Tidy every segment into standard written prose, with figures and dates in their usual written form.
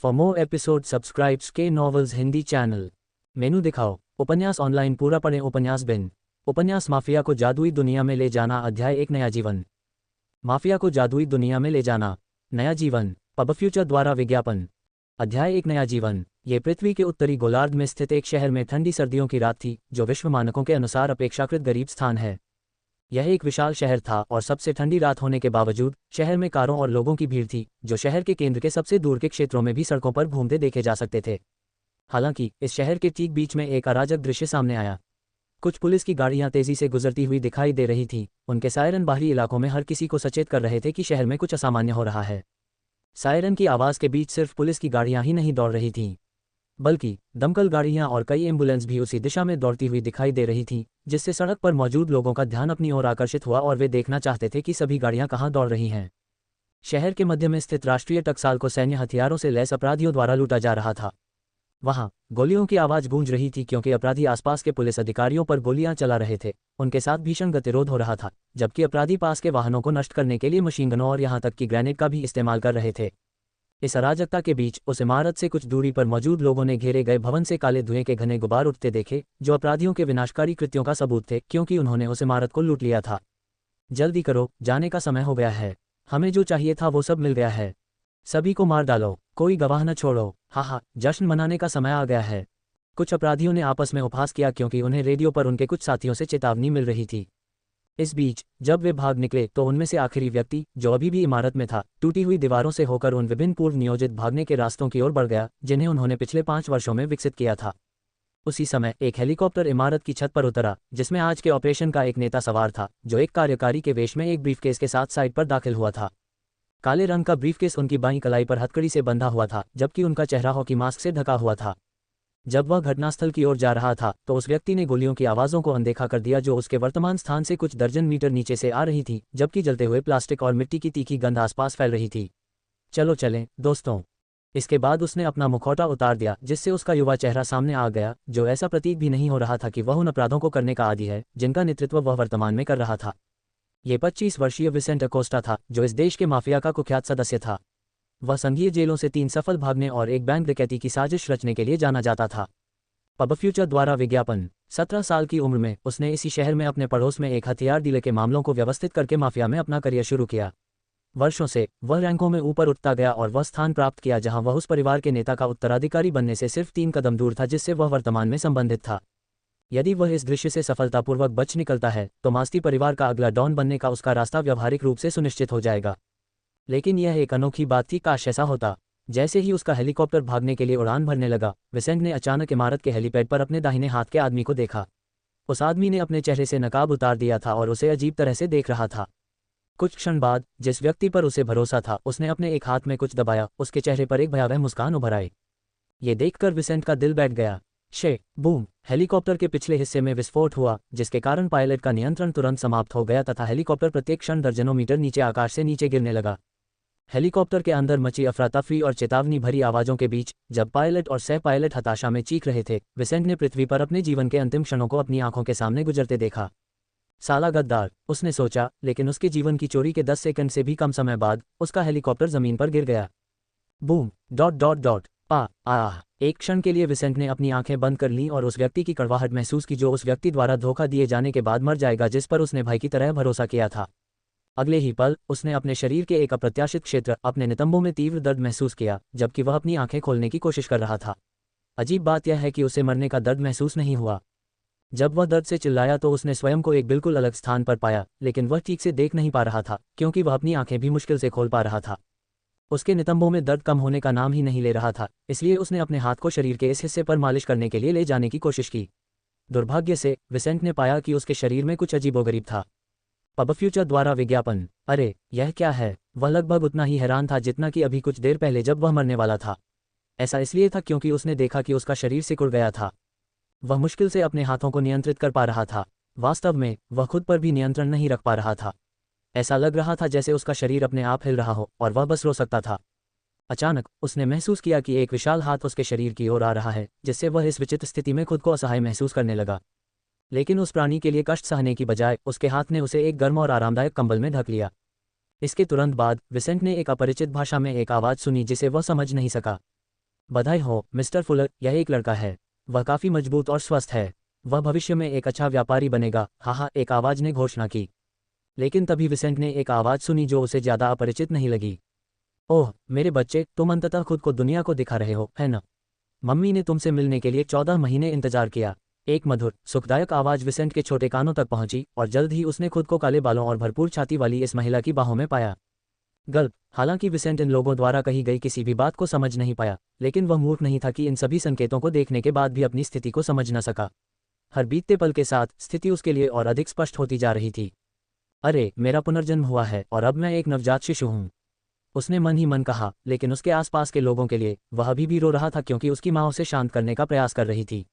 For more episode subscribes के novels Hindi channel. मेनू दिखाओ। उपन्यास ऑनलाइन पूरा पढ़ें। उपन्यास बिन। उपन्यास माफिया को जादुई दुनिया में ले जाना। अध्याय 1 नया जीवन। माफिया को जादुई दुनिया में ले जाना। नया जीवन। पब फ्यूचर द्वारा विज्ञापन। अध्याय 1 नया जीवन। ये पृथ्वी के उत्तरी गोलार्ध में स्थित एक शहर में ठंडी सर्दियों की रात थी, जो विश्व मानकों के अनुसार अपेक्षाकृत गरीब स्थान है। यह एक विशाल शहर था और सबसे ठंडी रात होने के बावजूद शहर में कारों और लोगों की भीड़ थी, जो शहर के केंद्र के सबसे दूर के क्षेत्रों में भी सड़कों पर घूमते देखे जा सकते थे। हालांकि इस शहर के ठीक बीच में एक अराजक दृश्य सामने आया। कुछ पुलिस की गाड़ियां तेजी से गुजरती हुई दिखाई दे रही थीं। उनके सायरन बाहरी इलाकों में हर किसी को सचेत कर रहे थे कि शहर में कुछ असामान्य हो रहा है। सायरन की आवाज़ के बीच सिर्फ पुलिस की गाड़ियां ही नहीं दौड़ रही थीं, बल्कि दमकल गाड़ियां और कई एम्बुलेंस भी उसी दिशा में दौड़ती हुई दिखाई दे रही थीं, जिससे सड़क पर मौजूद लोगों का ध्यान अपनी ओर आकर्षित हुआ और वे देखना चाहते थे कि सभी गाड़ियां कहां दौड़ रही हैं। शहर के मध्य में स्थित राष्ट्रीय टकसाल को सैन्य हथियारों से लैस अपराधियों द्वारा लूटा जा रहा था। वहां गोलियों की आवाज़ गूंज रही थी, क्योंकि अपराधी आसपास के पुलिस अधिकारियों पर गोलियां चला रहे थे। उनके साथ भीषण गतिरोध हो रहा था, जबकि अपराधी पास के वाहनों को नष्ट करने के लिए मशीन गनों और यहां तक कि ग्रेनेड का भी इस्तेमाल कर रहे थे। इस अराजकता के बीच उस इमारत से कुछ दूरी पर मौजूद लोगों ने घेरे गए भवन से काले धुएं के घने गुबार उठते देखे, जो अपराधियों के विनाशकारी कृत्यों का सबूत थे, क्योंकि उन्होंने उस इमारत को लूट लिया था। जल्दी करो, जाने का समय हो गया है। हमें जो चाहिए था वो सब मिल गया है। सभी को मार डालो, कोई गवाह न छोड़ो। हाँ, जश्न मनाने का समय आ गया है। कुछ अपराधियों ने आपस में उपहास किया, क्योंकि उन्हें रेडियो पर उनके कुछ साथियों से चेतावनी मिल रही थी। इस बीच जब वे भाग निकले तो उनमें से आखिरी व्यक्ति, जो अभी भी इमारत में था, टूटी हुई दीवारों से होकर उन विभिन्न पूर्व नियोजित भागने के रास्तों की ओर बढ़ गया, जिन्हें उन्होंने पिछले 5 वर्षों में विकसित किया था। उसी समय एक हेलीकॉप्टर इमारत की छत पर उतरा, जिसमें आज के ऑपरेशन का एक नेता सवार था, जो एक कार्यकारी के वेश में एक ब्रीफकेस के साथ साइट पर दाखिल हुआ था। काले रंग का ब्रीफकेस उनकी बाईं कलाई पर हथकड़ी से बंधा हुआ था, जबकि उनका चेहरा हॉकी मास्क से ढका हुआ था। जब वह घटनास्थल की ओर जा रहा था तो उस व्यक्ति ने गोलियों की आवाज़ों को अनदेखा कर दिया, जो उसके वर्तमान स्थान से कुछ दर्जन मीटर नीचे से आ रही थी, जबकि जलते हुए प्लास्टिक और मिट्टी की तीखी गंध आसपास फैल रही थी। चलो चलें दोस्तों। इसके बाद उसने अपना मुखौटा उतार दिया, जिससे उसका युवा चेहरा सामने आ गया, जो ऐसा प्रतीत भी नहीं हो रहा था कि वह उन अपराधों को करने का आदी है जिनका नेतृत्व वह वर्तमान में कर रहा था। ये 25 वर्षीय विसेंट अकोस्टा था, जो इस देश के माफिया का कुख्यात सदस्य था। वह संघीय जेलों से 3 सफल भागने और एक बैंक डकैती की साजिश रचने के लिए जाना जाता था। पब फ्यूचर द्वारा विज्ञापन। 17 साल की उम्र में उसने इसी शहर में अपने पड़ोस में एक हथियार डीलर के मामलों को व्यवस्थित करके माफिया में अपना करियर शुरू किया। वर्षों से वह रैंकों में ऊपर उठता गया और वह स्थान प्राप्त किया जहां वह उस परिवार के नेता का उत्तराधिकारी बनने से सिर्फ 3 कदम दूर था, जिससे वह वर्तमान में संबंधित था। यदि वह इस दृश्य से सफलतापूर्वक बच निकलता है तो मास्ती परिवार का अगला डॉन बनने का उसका रास्ता व्यावहारिक रूप से सुनिश्चित हो जाएगा। लेकिन यह एक अनोखी बात थी, काश ऐसा होता। जैसे ही उसका हेलीकॉप्टर भागने के लिए उड़ान भरने लगा, विसेंट ने अचानक इमारत के हेलीपैड पर अपने दाहिने हाथ के आदमी को देखा। उस आदमी ने अपने चेहरे से नकाब उतार दिया था और उसे अजीब तरह से देख रहा था। कुछ क्षण बाद जिस व्यक्ति पर उसे भरोसा था, उसने अपने एक हाथ में कुछ दबाया। उसके चेहरे पर एक भयावह मुस्कान उभर आई। ये देखकर विसेंट का दिल बैठ गया। बूम! हेलीकॉप्टर के पिछले हिस्से में विस्फोट हुआ, जिसके कारण पायलट का नियंत्रण तुरंत समाप्त हो गया तथा हेलीकॉप्टर प्रत्येक क्षण दर्जनों मीटर नीचे आकाश से नीचे गिरने लगा। हेलीकॉप्टर के अंदर मची अफरा तफरी और चेतावनी भरी आवाज़ों के बीच, जब पायलट और सह पायलट हताशा में चीख रहे थे, विसेंट ने पृथ्वी पर अपने जीवन के अंतिम क्षणों को अपनी आंखों के सामने गुजरते देखा। साला गद्दार, उसने सोचा, लेकिन उसके जीवन की चोरी के 10 सेकंड से भी कम समय बाद उसका हेलीकॉप्टर जमीन पर गिर गया। बूम! ... एक क्षण के लिए विसेंट ने अपनी आंखें बंद कर लीं और उस व्यक्ति की कड़वाहट महसूस की, जो उस व्यक्ति द्वारा धोखा दिए जाने के बाद मर जाएगा, जिस पर उसने भाई की तरह भरोसा किया था। अगले ही पल उसने अपने शरीर के एक अप्रत्याशित क्षेत्र, अपने नितंबों में तीव्र दर्द महसूस किया, जबकि वह अपनी आंखें खोलने की कोशिश कर रहा था। अजीब बात यह है कि उसे मरने का दर्द महसूस नहीं हुआ। जब वह दर्द से चिल्लाया तो उसने स्वयं को एक बिल्कुल अलग स्थान पर पाया, लेकिन वह ठीक से देख नहीं पा रहा था, क्योंकि वह अपनी आंखें भी मुश्किल से खोल पा रहा था। उसके नितंबों में दर्द कम होने का नाम ही नहीं ले रहा था, इसलिए उसने अपने हाथ को शरीर के इस हिस्से पर मालिश करने के लिए ले जाने की कोशिश की। दुर्भाग्य से विसेंट ने पाया कि उसके शरीर में कुछ अजीबोगरीब था। पब फ्यूचर द्वारा विज्ञापन। अरे, यह क्या है? वह लगभग उतना ही हैरान था जितना कि अभी कुछ देर पहले जब वह मरने वाला था। ऐसा इसलिए था क्योंकि उसने देखा कि उसका शरीर सिकुड़ गया था। वह मुश्किल से अपने हाथों को नियंत्रित कर पा रहा था। वास्तव में वह खुद पर भी नियंत्रण नहीं रख पा रहा था। ऐसा लग रहा था जैसे उसका शरीर अपने आप हिल रहा हो और वह बस रो सकता था। अचानक उसने महसूस किया कि एक विशाल हाथ उसके शरीर की ओर आ रहा है, जिससे वह इस विचित्र स्थिति में खुद को असहाय महसूस करने लगा। लेकिन उस प्राणी के लिए कष्ट सहने की बजाय उसके हाथ ने उसे एक गर्म और आरामदायक कंबल में ढक लिया। इसके तुरंत बाद विसेंट ने एक अपरिचित भाषा में एक आवाज़ सुनी, जिसे वह समझ नहीं सका। बधाई हो मिस्टर फुलर, यह एक लड़का है। वह काफ़ी मजबूत और स्वस्थ है। वह भविष्य में एक अच्छा व्यापारी बनेगा। हाँ, एक आवाज़ ने घोषणा की। लेकिन तभी विसेंट ने एक आवाज़ सुनी जो उसे ज़्यादा अपरिचित नहीं लगी। ओह मेरे बच्चे, तुम अंततः खुद को दुनिया को दिखा रहे हो, है ना? मम्मी ने तुमसे मिलने के लिए 14 महीने इंतजार किया। एक मधुर सुखदायक आवाज़ विसेंट के छोटे कानों तक पहुंची और जल्द ही उसने खुद को काले बालों और भरपूर छाती वाली इस महिला की बाहों में पाया। गल्प। हालांकि विसेंट इन लोगों द्वारा कही गई किसी भी बात को समझ नहीं पाया, लेकिन वह मूर्ख नहीं था कि इन सभी संकेतों को देखने के बाद भी अपनी स्थिति को समझ न सका। हर बीतते पल के साथ स्थिति उसके लिए और अधिक स्पष्ट होती जा रही थी। अरे, मेरा पुनर्जन्म हुआ है और अब मैं एक नवजात शिशु हूँ, उसने मन ही मन कहा। लेकिन उसके आसपास के लोगों के लिए वह अभी भी रो रहा था क्योंकि उसकी माँ उसे शांत करने का प्रयास कर रही थी।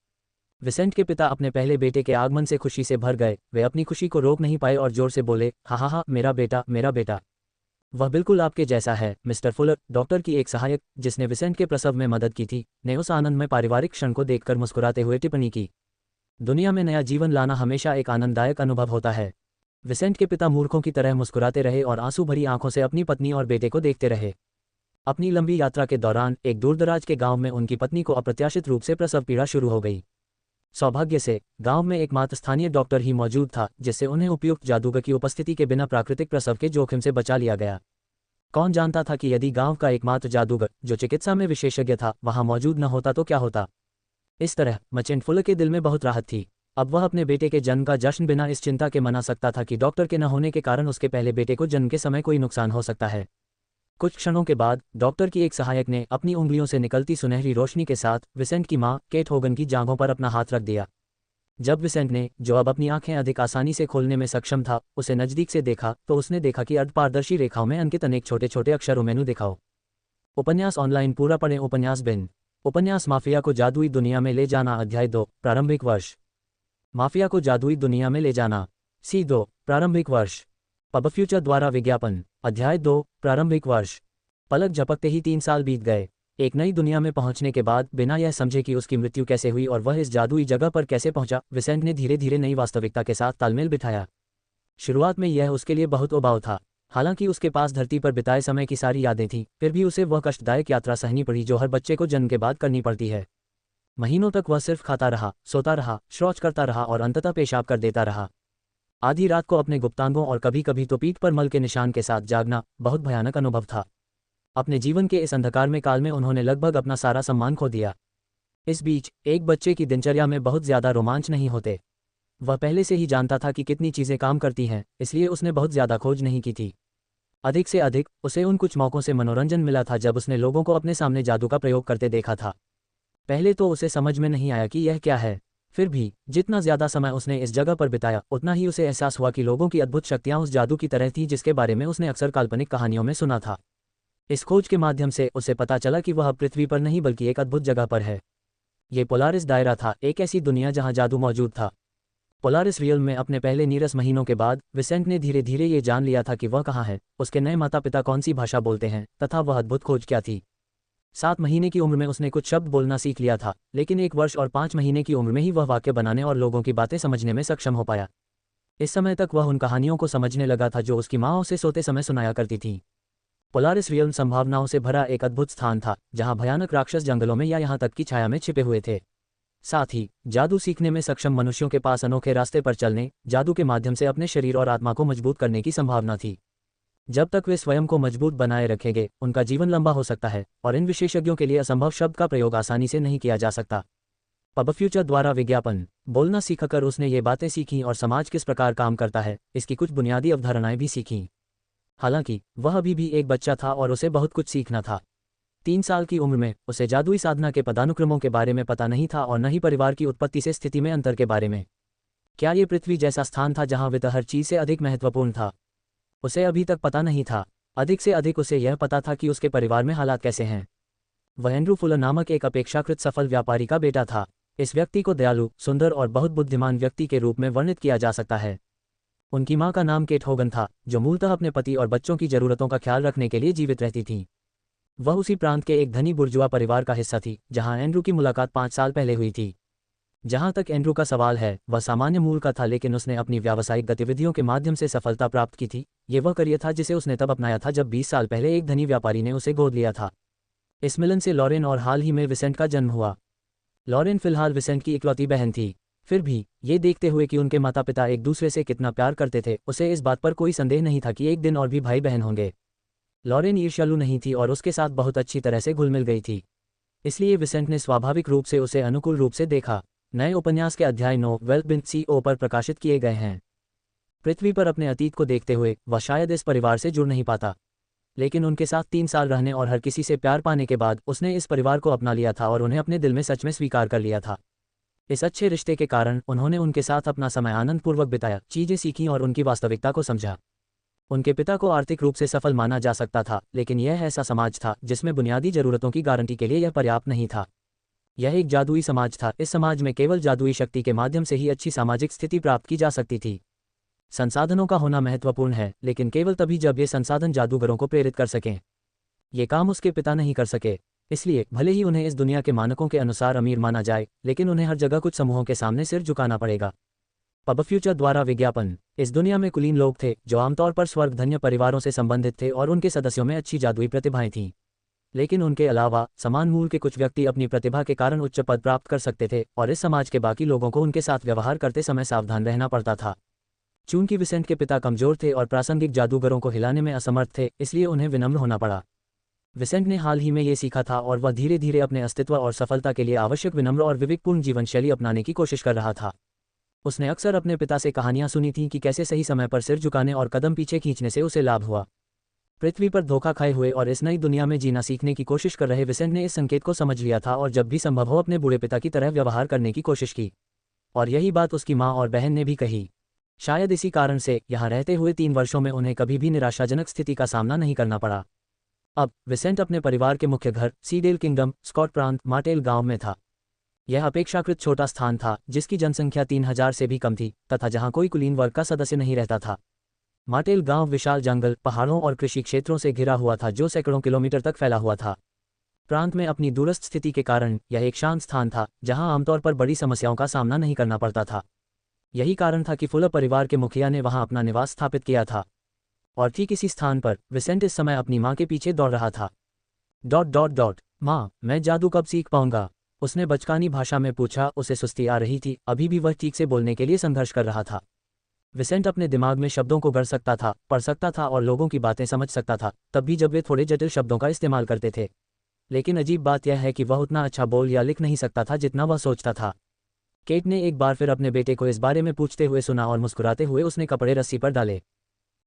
विसेंट के पिता अपने पहले बेटे के आगमन से खुशी से भर गए। वे अपनी खुशी को रोक नहीं पाए और जोर से बोले, हा, मेरा बेटा, मेरा बेटा। वह बिल्कुल आपके जैसा है मिस्टर फुलर। डॉक्टर की एक सहायक, जिसने विसेंट के प्रसव में मदद की थी, ने उस आनंदमय पारिवारिक क्षण को देखकर मुस्कुराते हुए टिप्पणी की। दुनिया में नया जीवन लाना हमेशा एक आनंददायक अनुभव होता है। विसेंट के पिता मूर्खों की तरह मुस्कुराते रहे और आंसू भरी आंखों से अपनी पत्नी और बेटे को देखते रहे। अपनी लंबी यात्रा के दौरान एक दूरदराज के गांव में उनकी पत्नी को अप्रत्याशित रूप से प्रसव पीड़ा शुरू हो गई। सौभाग्य से गांव में एकमात्र स्थानीय डॉक्टर ही मौजूद था, जिससे उन्हें उपयुक्त जादूगर की उपस्थिति के बिना प्राकृतिक प्रसव के जोखिम से बचा लिया गया। कौन जानता था कि यदि गांव का एकमात्र जादूगर, जो चिकित्सा में विशेषज्ञ था, वहां मौजूद न होता तो क्या होता। इस तरह मर्चेंट फुलर के दिल में बहुत राहत थी। अब वह अपने बेटे के जन्म का जश्न बिना इस चिंता के मना सकता था कि डॉक्टर के न होने के कारण उसके पहले बेटे को जन्म के समय कोई नुकसान हो सकता है। कुछ क्षणों के बाद डॉक्टर की एक सहायक ने अपनी उंगलियों से निकलती सुनहरी रोशनी के साथ विसेंट की मां केट होगन की जांघों पर अपना हाथ रख दिया। जब विसेंट ने, जो अब अपनी आंखें अधिक आसानी से खोलने में सक्षम था, उसे नजदीक से देखा तो उसने देखा कि अर्धपारदर्शी रेखाओं में अंकित अनेक छोटे छोटे अक्षरों मेनू दिखाओ। उपन्यास ऑनलाइन पूरा पढ़ें। उपन्यास बिन। उपन्यास माफिया को जादुई दुनिया में ले जाना, अध्याय 2, प्रारंभिक वर्ष। माफिया को जादुई दुनिया में ले जाना, C2, प्रारंभिक वर्ष। पब फ्यूचर द्वारा विज्ञापन, अध्याय 2, प्रारंभिक वर्ष। पलक झपकते ही 3 साल बीत गए। एक नई दुनिया में पहुंचने के बाद, बिना यह समझे कि उसकी मृत्यु कैसे हुई और वह इस जादुई जगह पर कैसे पहुंचा, विसेंट ने धीरे धीरे नई वास्तविकता के साथ तालमेल बिठाया। शुरुआत में यह उसके लिए बहुत उबाऊ था। हालांकि उसके पास धरती पर बिताए समय की सारी यादें थीं, फिर भी उसे वह कष्टदायक यात्रा सहनी पड़ी जो हर बच्चे को जन्म के बाद करनी पड़ती है। महीनों तक वह सिर्फ खाता रहा, सोता रहा, शौच करता रहा और अंततः पेशाब कर देता रहा। आधी रात को अपने गुप्तांगों और कभी कभी तो पीठ पर मल के निशान के साथ जागना बहुत भयानक अनुभव था। अपने जीवन के इस अंधकारमय काल में उन्होंने लगभग अपना सारा सम्मान खो दिया। इस बीच एक बच्चे की दिनचर्या में बहुत ज्यादा रोमांच नहीं होते। वह पहले से ही जानता था कि कितनी चीजें काम करती हैं, इसलिए उसने बहुत ज्यादा खोज नहीं की थी। अधिक से अधिक उसे उन कुछ मौकों से मनोरंजन मिला था जब उसने लोगों को अपने सामने जादू का प्रयोग करते देखा था। पहले तो उसे समझ में नहीं आया कि यह क्या है। फिर भी जितना ज्यादा समय उसने इस जगह पर बिताया, उतना ही उसे एहसास हुआ कि लोगों की अद्भुत शक्तियां उस जादू की तरह थीं जिसके बारे में उसने अक्सर काल्पनिक कहानियों में सुना था। इस खोज के माध्यम से उसे पता चला कि वह पृथ्वी पर नहीं बल्कि एक अद्भुत जगह पर है। ये पोलारिस दायरा था, एक ऐसी दुनिया जहां जादू मौजूद था। पोलारिस रियल में अपने पहले नीरस महीनों के बाद विसेंट ने धीरे धीरे ये जान लिया था कि वह कहाँ है, उसके नए माता पिता कौन सी भाषा बोलते हैं तथा वह अद्भुत खोज क्या थी। 7 महीने की उम्र में उसने कुछ शब्द बोलना सीख लिया था, लेकिन 1 वर्ष और 5 महीने की उम्र में ही वह वाक्य बनाने और लोगों की बातें समझने में सक्षम हो पाया। इस समय तक वह उन कहानियों को समझने लगा था जो उसकी माँ उसे सोते समय सुनाया करती थी। पोलारिस रियल संभावनाओं से भरा एक अद्भुत स्थान था, जहाँ भयानक राक्षस जंगलों में या यहाँ तक की छाया में छिपे हुए थे। साथ ही जादू सीखने में सक्षम मनुष्यों के पास अनोखे रास्ते पर चलने, जादू के माध्यम से अपने शरीर और आत्मा को मजबूत करने की संभावना थी। जब तक वे स्वयं को मजबूत बनाए रखेंगे, उनका जीवन लंबा हो सकता है और इन विशेषज्ञों के लिए असंभव शब्द का प्रयोग आसानी से नहीं किया जा सकता। पब फ्यूचर द्वारा विज्ञापन। बोलना सीखकर उसने ये बातें सीखीं और समाज किस प्रकार काम करता है, इसकी कुछ बुनियादी अवधारणाएं भी सीखीं। हालांकि वह अभी भी एक बच्चा था और उसे बहुत कुछ सीखना था। 3 साल की उम्र में उसे जादुई साधना के पदानुक्रमों के बारे में पता नहीं था और न ही परिवार की उत्पत्ति से स्थिति में अंतर के बारे में। क्या ये पृथ्वी जैसा स्थान था जहाँ वित्त हर चीज से अधिक महत्वपूर्ण था? उसे अभी तक पता नहीं था। अधिक से अधिक उसे यह पता था कि उसके परिवार में हालात कैसे हैं। वह एंड्रू फुलर नामक एक अपेक्षाकृत सफल व्यापारी का बेटा था। इस व्यक्ति को दयालु, सुंदर और बहुत बुद्धिमान व्यक्ति के रूप में वर्णित किया जा सकता है। उनकी मां का नाम केट होगन था, जो मूलतः अपने पति और बच्चों की जरूरतों का ख्याल रखने के लिए जीवित रहती थी। वह उसी प्रांत के एक धनी बुर्जुआ परिवार का हिस्सा थी जहां एंड्रू की मुलाकात 5 साल पहले हुई थी। जहां तक एंड्रू का सवाल है, वह सामान्य मूल का था, लेकिन उसने अपनी व्यावसायिक गतिविधियों के माध्यम से सफलता प्राप्त की थी। ये वह करियर था जिसे उसने तब अपनाया था जब 20 साल पहले एक धनी व्यापारी ने उसे गोद लिया था। इस मिलन से लॉरेन और हाल ही में विसेंट का जन्म हुआ। लॉरेन फिलहाल विसेंट की इकलौती बहन थी। फिर भी ये देखते हुए कि उनके माता पिता एक दूसरे से कितना प्यार करते थे, उसे इस बात पर कोई संदेह नहीं था कि एक दिन और भी भाई बहन होंगे। लॉरेन ईर्ष्यालु नहीं थी और उसके साथ बहुत अच्छी तरह से घुल मिल गई थी, इसलिए विसेंट ने स्वाभाविक रूप से उसे अनुकूल रूप से देखा। नए उपन्यास के अध्याय 9 वेल्थ बिन CO पर प्रकाशित किए गए हैं। पृथ्वी पर अपने अतीत को देखते हुए वह शायद इस परिवार से जुड़ नहीं पाता, लेकिन उनके साथ 3 साल रहने और हर किसी से प्यार पाने के बाद उसने इस परिवार को अपना लिया था और उन्हें अपने दिल में सच में स्वीकार कर लिया था। इस अच्छे रिश्ते के कारण उन्होंने उनके साथ अपना समय आनंदपूर्वक बिताया, चीजें सीखीं और उनकी वास्तविकता को समझा। उनके पिता को आर्थिक रूप से सफल माना जा सकता था, लेकिन यह ऐसा समाज था जिसमें बुनियादी जरूरतों की गारंटी के लिए यह पर्याप्त नहीं था। यह एक जादुई समाज था। इस समाज में केवल जादुई शक्ति के माध्यम से ही अच्छी सामाजिक स्थिति प्राप्त की जा सकती थी। संसाधनों का होना महत्वपूर्ण है, लेकिन केवल तभी जब ये संसाधन जादूगरों को प्रेरित कर सकें। ये काम उसके पिता नहीं कर सके, इसलिए भले ही उन्हें इस दुनिया के मानकों के अनुसार अमीर माना जाए, लेकिन उन्हें हर जगह कुछ समूहों के सामने सिर झुकाना पड़ेगा। पब फ्यूचर द्वारा विज्ञापन। इस दुनिया में कुलीन लोग थे जो आमतौर पर स्वर्गधन्य परिवारों से संबंधित थे और उनके सदस्यों में अच्छी जादुई प्रतिभाएं थीं। लेकिन उनके अलावा समान मूल के कुछ व्यक्ति अपनी प्रतिभा के कारण उच्च पद प्राप्त कर सकते थे और इस समाज के बाकी लोगों को उनके साथ व्यवहार करते समय सावधान रहना पड़ता था। चूंकि विसेंट के पिता कमजोर थे और प्रासंगिक जादूगरों को हिलाने में असमर्थ थे, इसलिए उन्हें विनम्र होना पड़ा। विसेंट ने हाल ही में ये सीखा था और वह धीरे धीरे अपने अस्तित्व और सफलता के लिए आवश्यक विनम्र और विवेकपूर्ण जीवन शैली अपनाने की कोशिश कर रहा था। उसने अक्सर अपने पिता से कहानियां सुनी थीं कि कैसे सही समय पर सिर झुकाने और कदम पीछे खींचने से उसे लाभ हुआ। पृथ्वी पर धोखा खाए हुए और इस नई दुनिया में जीना सीखने की कोशिश कर रहे विसेंट ने इस संकेत को समझ लिया था और जब भी संभव हो अपने बूढ़े पिता की तरह व्यवहार करने की कोशिश की। और यही बात उसकी माँ और बहन ने भी कही। शायद इसी कारण से यहाँ रहते हुए 3 वर्षों में उन्हें कभी भी निराशाजनक स्थिति का सामना नहीं करना पड़ा। अब विसेंट अपने परिवार के मुख्य घर सीडेल किंगडम, स्कॉट प्रांत, मार्टेल गांव में था। यह अपेक्षाकृत छोटा स्थान था जिसकी जनसंख्या 3000 से भी कम थी तथा जहां कोई कुलीन वर्ग का सदस्य नहीं रहता था। मार्टेल गांव विशाल जंगल, पहाड़ों और कृषि क्षेत्रों से घिरा हुआ था जो सैकड़ों किलोमीटर तक फैला हुआ था। प्रांत में अपनी दूरस्थ स्थिति के कारण यह एक शांत स्थान था जहां आमतौर पर बड़ी समस्याओं का सामना नहीं करना पड़ता था। यही कारण था कि फुलर परिवार के मुखिया ने वहां अपना निवास स्थापित किया था। और ठीक इसी स्थान पर विसेंट इस समय अपनी माँ के पीछे दौड़ रहा था। माँ, मैं जादू कब सीख पाऊंगा? उसने बचकानी भाषा में पूछा। उसे सुस्ती आ रही थी, अभी भी वह ठीक से बोलने के लिए संघर्ष कर रहा था। विसेंट अपने दिमाग में शब्दों को गढ़ सकता था, पढ़ सकता था और लोगों की बातें समझ सकता था, तब भी जब वे थोड़े जटिल शब्दों का इस्तेमाल करते थे। लेकिन अजीब बात यह है कि वह उतना अच्छा बोल या लिख नहीं सकता था जितना वह सोचता था। केट ने एक बार फिर अपने बेटे को इस बारे में पूछते हुए सुना और मुस्कुराते हुए उसने कपड़े रस्सी पर डाले।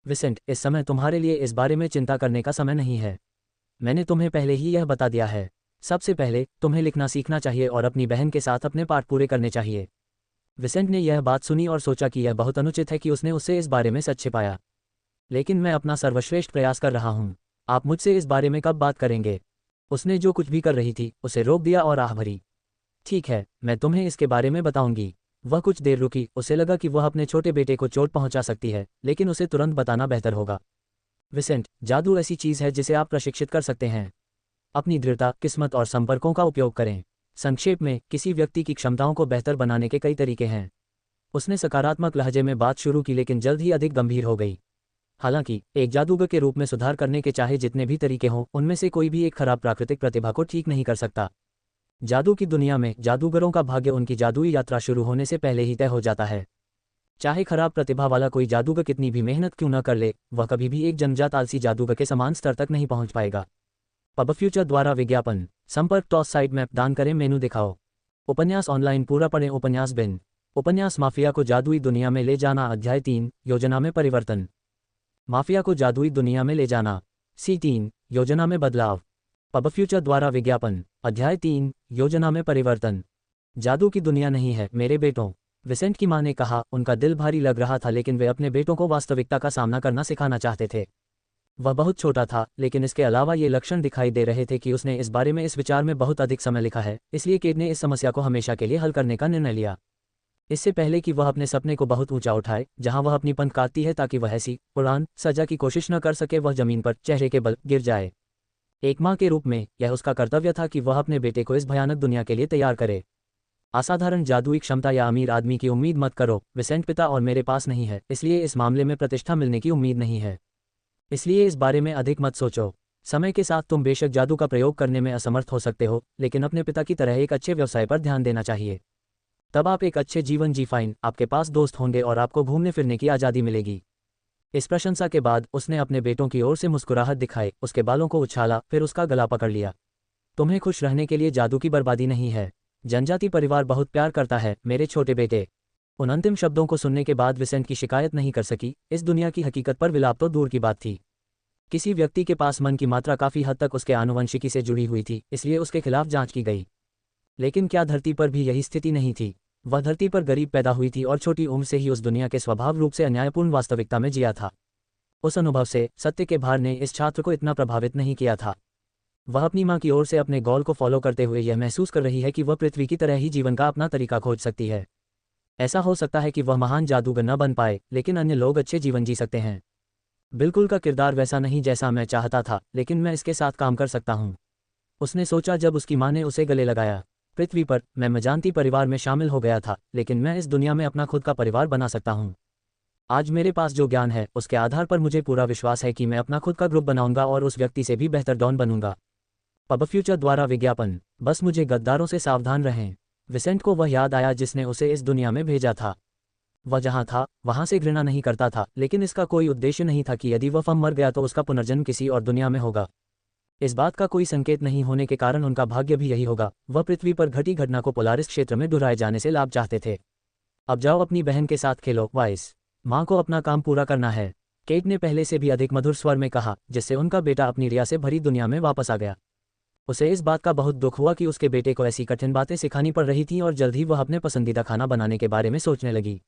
विसेंट, इस समय तुम्हारे लिए इस बारे में चिंता करने का समय नहीं है। मैंने तुम्हें पहले ही यह बता दिया है। सबसे पहले तुम्हें लिखना सीखना चाहिए और अपनी बहन के साथ अपने पाठ पूरे करने चाहिए। विसेंट ने यह बात सुनी और सोचा कि यह बहुत अनुचित है कि उसने उससे इस बारे में सच छिपाया। लेकिन मैं अपना सर्वश्रेष्ठ प्रयास कर रहा हूँ। आप मुझसे इस बारे में कब बात करेंगे? उसने जो कुछ भी कर रही थी उसे रोक दिया और आह भरी। ठीक है, मैं तुम्हें इसके बारे में बताऊंगी। वह कुछ देर रुकी। उसे लगा कि वह अपने छोटे बेटे को चोट पहुंचा सकती है, लेकिन उसे तुरंत बताना बेहतर होगा। विसेंट, जादू ऐसी चीज है जिसे आप प्रशिक्षित कर सकते हैं। अपनी दृढ़ता, किस्मत और संपर्कों का उपयोग करें। संक्षेप में, किसी व्यक्ति की क्षमताओं को बेहतर बनाने के कई तरीके हैं। उसने सकारात्मक लहजे में बात शुरू की लेकिन जल्द ही अधिक गंभीर हो गई। हालांकि एक जादूगर के रूप में सुधार करने के चाहे जितने भी तरीके हों, उनमें से कोई भी एक खराब प्राकृतिक प्रतिभा को ठीक नहीं कर सकता। जादू की दुनिया में जादूगरों का भाग्य उनकी जादुई यात्रा शुरू होने से पहले ही तय हो जाता है। चाहे खराब प्रतिभा वाला कोई जादूगर कितनी भी मेहनत क्यों न कर ले, वह कभी भी एक जन्मजात आलसी जादूगर के समान स्तर तक नहीं पहुंच पाएगा। पब फ्यूचर द्वारा विज्ञापन। संपर्क टॉस साइट मैप दान करें, मेनू दिखाओ। उपन्यास ऑनलाइन पूरा पढ़ें। उपन्यास बिन। उपन्यास माफिया को जादुई दुनिया में ले जाना। अध्याय 3 योजना में परिवर्तन। माफिया को जादुई दुनिया में ले जाना। C3 योजना में बदलाव। पब फ्यूचर द्वारा विज्ञापन। अध्याय 3 योजना में परिवर्तन। जादू की दुनिया नहीं है मेरे बेटों, विसेंट की मां ने कहा। उनका दिल भारी लग रहा था, लेकिन वे अपने बेटों को वास्तविकता का सामना करना सिखाना चाहते थे। वह बहुत छोटा था, लेकिन इसके अलावा ये लक्षण दिखाई दे रहे थे कि उसने इस बारे में इस विचार में बहुत अधिक समय लिखा है। इसलिए केट ने इस समस्या को हमेशा के लिए हल करने का निर्णय लिया। इससे पहले कि वह अपने सपने को बहुत ऊंचा उठाए जहां वह अपनी पंख काटती है ताकि वह ऐसी उड़ान सजा की कोशिश न कर सके, वह जमीन पर चेहरे के बल गिर जाए। एक मां के रूप में यह उसका कर्तव्य था कि वह अपने बेटे को इस भयानक दुनिया के लिए तैयार करे। असाधारण जादुई क्षमता या अमीर आदमी की उम्मीद मत करो। विसेंट पिता और मेरे पास नहीं है, इसलिए इस मामले में प्रतिष्ठा मिलने की उम्मीद नहीं है। इसलिए इस बारे में अधिक मत सोचो। समय के साथ तुम बेशक जादू का प्रयोग करने में असमर्थ हो सकते हो, लेकिन अपने पिता की तरह एक अच्छे व्यवसाय पर ध्यान देना चाहिए। तब आप एक अच्छे जीवन जी पाएंगे, आपके पास दोस्त होंगे और आपको घूमने फिरने की आज़ादी मिलेगी। इस प्रशंसा के बाद उसने अपने बेटों की ओर से मुस्कुराहट दिखाई, उसके बालों को उछाला, फिर उसका गला पकड़ लिया। तुम्हें खुश रहने के लिए जादू की बर्बादी नहीं है। जनजाति परिवार बहुत प्यार करता है, मेरे छोटे बेटे। उन अंतिम शब्दों को सुनने के बाद विसेंट की शिकायत नहीं कर सकी। इस दुनिया की हकीकत पर विलाप तो दूर की बात थी। किसी व्यक्ति के पास मन की मात्रा काफ़ी हद तक उसके आनुवंशिकी से जुड़ी हुई थी, इसलिए उसके खिलाफ जांच की गई। लेकिन क्या धरती पर भी यही स्थिति नहीं थी? वह धरती पर गरीब पैदा हुई थी और छोटी उम्र से ही उस दुनिया के स्वभाव रूप से अन्यायपूर्ण वास्तविकता में जिया था। उस अनुभव से सत्य के भार ने इस छात्र को इतना प्रभावित नहीं किया था। वह अपनी माँ की ओर से अपने गोल को फॉलो करते हुए यह महसूस कर रही है कि वह पृथ्वी की तरह ही जीवन का अपना तरीका खोज सकती है। ऐसा हो सकता है कि वह महान जादूगर न बन पाए, लेकिन अन्य लोग अच्छे जीवन जी सकते हैं। बिल्कुल का किरदार वैसा नहीं जैसा मैं चाहता था, लेकिन मैं इसके साथ काम कर सकता हूँ, उसने सोचा जब उसकी माँ ने उसे गले लगाया। पृथ्वी पर मैं मजानती परिवार में शामिल हो गया था, लेकिन मैं इस दुनिया में अपना खुद का परिवार बना सकता हूँ। आज मेरे पास जो ज्ञान है उसके आधार पर मुझे पूरा विश्वास है कि मैं अपना खुद का ग्रुप बनाऊंगा और उस व्यक्ति से भी बेहतर डॉन बनूंगा। पब फ्यूचर द्वारा विज्ञापन। बस मुझे गद्दारों से सावधान रहें। विसेंट को वह याद आया जिसने उसे इस दुनिया में भेजा था। वह जहाँ था वहाँ से घृणा नहीं करता था, लेकिन इसका कोई उद्देश्य नहीं था कि यदि वह फम मर गया तो उसका पुनर्जन्म किसी और दुनिया में होगा। इस बात का कोई संकेत नहीं होने के कारण उनका भाग्य भी यही होगा। वह पृथ्वी पर घटी घटना को पोलारिस क्षेत्र में दोहराए जाने से लाभ चाहते थे। अब जाओ अपनी बहन के साथ खेलो, वाइस। माँ को अपना काम पूरा करना है, केट ने पहले से भी अधिक मधुर स्वर में कहा, जिससे उनका बेटा अपनी रिया से भरी दुनिया में वापस आ गया। उसे इस बात का बहुत दुख हुआ कि उसके बेटे को ऐसी कठिन बातें सिखानी पड़ रही थीं और जल्द ही वह अपने पसंदीदा खाना बनाने के बारे में सोचने लगी।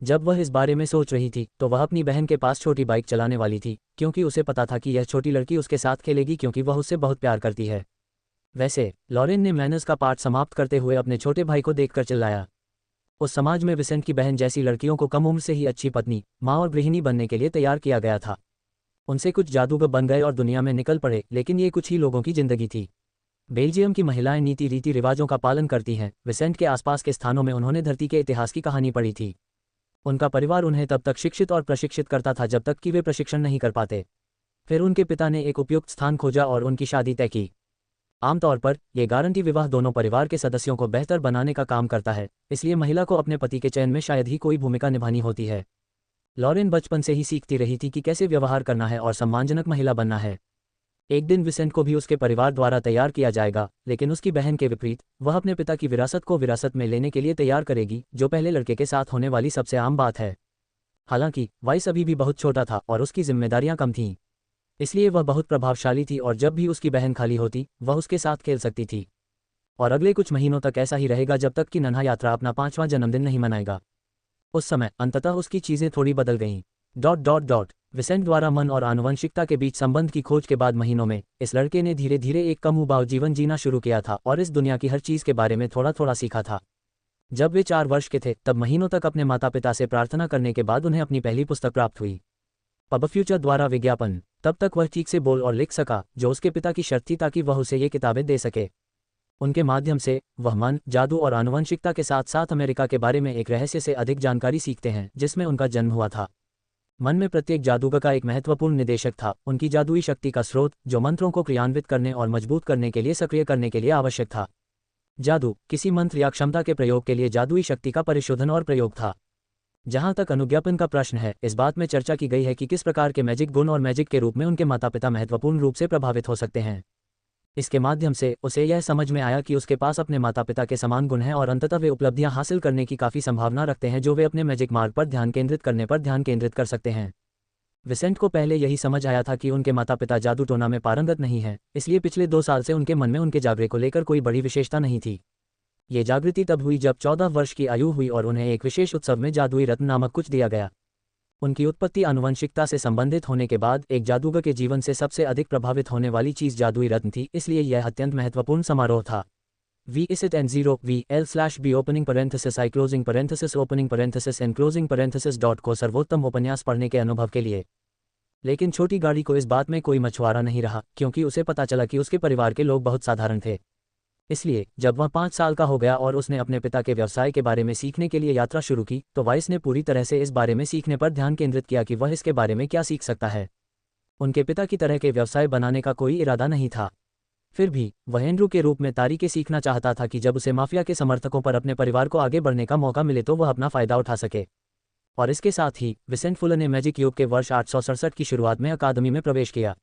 जब वह इस बारे में सोच रही थी तो वह अपनी बहन के पास छोटी बाइक चलाने वाली थी, क्योंकि उसे पता था कि यह छोटी लड़की उसके साथ खेलेगी क्योंकि वह उससे बहुत प्यार करती है। वैसे लॉरेन ने मैनर्स का पाठ समाप्त करते हुए अपने छोटे भाई को देखकर चिल्लाया। उस समाज में विसेंट की बहन जैसी लड़कियों को कम उम्र से ही अच्छी पत्नी, माँ और गृहिणी बनने के लिए तैयार किया गया था। उनसे कुछ जादूगर बन गए और दुनिया में निकल पड़े, लेकिन ये कुछ ही लोगों की जिंदगी थी। बेल्जियम की महिलाएं नीति रीति रिवाजों का पालन करती हैं। विसेंट के आसपास के स्थानों में उन्होंने धरती के इतिहास की कहानी पढ़ी थी। उनका परिवार उन्हें तब तक शिक्षित और प्रशिक्षित करता था जब तक कि वे प्रशिक्षण नहीं कर पाते। फिर उनके पिता ने एक उपयुक्त स्थान खोजा और उनकी शादी तय की। आमतौर पर यह गारंटी विवाह दोनों परिवार के सदस्यों को बेहतर बनाने का काम करता है, इसलिए महिला को अपने पति के चयन में शायद ही कोई भूमिका निभानी होती है। लॉरेन बचपन से ही सीखती रही थी कि कैसे व्यवहार करना है और सम्मानजनक महिला बनना है। एक दिन विसेंट को भी उसके परिवार द्वारा तैयार किया जाएगा, लेकिन उसकी बहन के विपरीत वह अपने पिता की विरासत को विरासत में लेने के लिए तैयार करेगी, जो पहले लड़के के साथ होने वाली सबसे आम बात है। हालांकि वाइस अभी भी बहुत छोटा था और उसकी जिम्मेदारियां कम थीं, इसलिए वह बहुत प्रभावशाली थी और जब भी उसकी बहन खाली होती वह उसके साथ खेल सकती थी। और अगले कुछ महीनों तक ऐसा ही रहेगा जब तक कि नन्हा यात्रा अपना 5वां जन्मदिन नहीं मनाएगा। उस समय अंततः उसकी चीज़ें थोड़ी बदल गईं। विसेंट द्वारा मन और आनुवंशिकता के बीच संबंध की खोज के बाद महीनों में इस लड़के ने धीरे धीरे एक कम उबाऊ जीवन जीना शुरू किया था और इस दुनिया की हर चीज़ के बारे में थोड़ा थोड़ा सीखा था। जब वे 4 वर्ष के थे तब महीनों तक अपने माता पिता से प्रार्थना करने के बाद उन्हें अपनी पहली पुस्तक प्राप्त हुई। पब फ्यूचर द्वारा विज्ञापन। तब तक वह ठीक से बोल और लिख सका, जो उसके पिता की शर्त थी ताकि वह उसे ये किताबें दे सके। उनके माध्यम से वह मन, जादू और आनुवंशिकता के साथ साथ अमेरिका के बारे में एक रहस्य से अधिक जानकारी सीखते हैं जिसमें उनका जन्म हुआ था। मन में प्रत्येक जादूगर का एक महत्वपूर्ण निदेशक था, उनकी जादुई शक्ति का स्रोत, जो मंत्रों को क्रियान्वित करने और मजबूत करने के लिए सक्रिय करने के लिए आवश्यक था। जादू किसी मंत्र या क्षमता के प्रयोग के लिए जादुई शक्ति का परिशोधन और प्रयोग था। जहां तक अनुज्ञापन का प्रश्न है, इस बात में चर्चा की गई है कि किस प्रकार के मैजिक गुण और मैजिक के रूप में उनके माता पिता महत्वपूर्ण रूप से प्रभावित हो सकते हैं। इसके माध्यम से उसे यह समझ में आया कि उसके पास अपने माता पिता के समान गुण हैं और अंततः वे उपलब्धियां हासिल करने की काफ़ी संभावना रखते हैं जो वे अपने मैजिक मार्ग पर ध्यान केंद्रित करने पर ध्यान केंद्रित कर सकते हैं। विसेंट को पहले यही समझ आया था कि उनके माता पिता जादू टोना में पारंगत नहीं हैं, इसलिए पिछले 2 साल से उनके मन में उनके जागरे को लेकर कोई बड़ी विशेषता नहीं थी। ये जागृति तब हुई जब 14 वर्ष की आयु हुई और उन्हें एक विशेष उत्सव में जादुई रत्न नामक कुछ दिया गया। उनकी उत्पत्ति आनुवंशिकता से संबंधित होने के बाद एक जादूगर के जीवन से सबसे अधिक प्रभावित होने वाली चीज़ जादुई रत्न थी, इसलिए यह अत्यंत महत्वपूर्ण समारोह था। VISIT-N0VL/B opening parenthesis I closing parenthesis opening parenthesis and closing parenthesis को सर्वोत्तम उपन्यास पढ़ने के अनुभव के लिए। लेकिन छोटी गाड़ी को इस बात में कोई मछुआरा नहीं रहा, क्योंकि उसे पता चला कि उसके परिवार के लोग बहुत साधारण थे। इसलिए जब वह 5 साल का हो गया और उसने अपने पिता के व्यवसाय के बारे में सीखने के लिए यात्रा शुरू की, तो वाइस ने पूरी तरह से इस बारे में सीखने पर ध्यान केंद्रित किया कि वह इसके बारे में क्या सीख सकता है। उनके पिता की तरह के व्यवसाय बनाने का कोई इरादा नहीं था। फिर भी वह एंड्रू के रूप में तारीखें सीखना चाहता था कि जब उसे माफिया के समर्थकों पर अपने परिवार को आगे बढ़ने का मौका मिले तो वह अपना फायदा उठा सके। और इसके साथ ही विसेंट फुलर ने मैजिक युग के वर्ष 867 की शुरुआत में अकादमी में प्रवेश किया।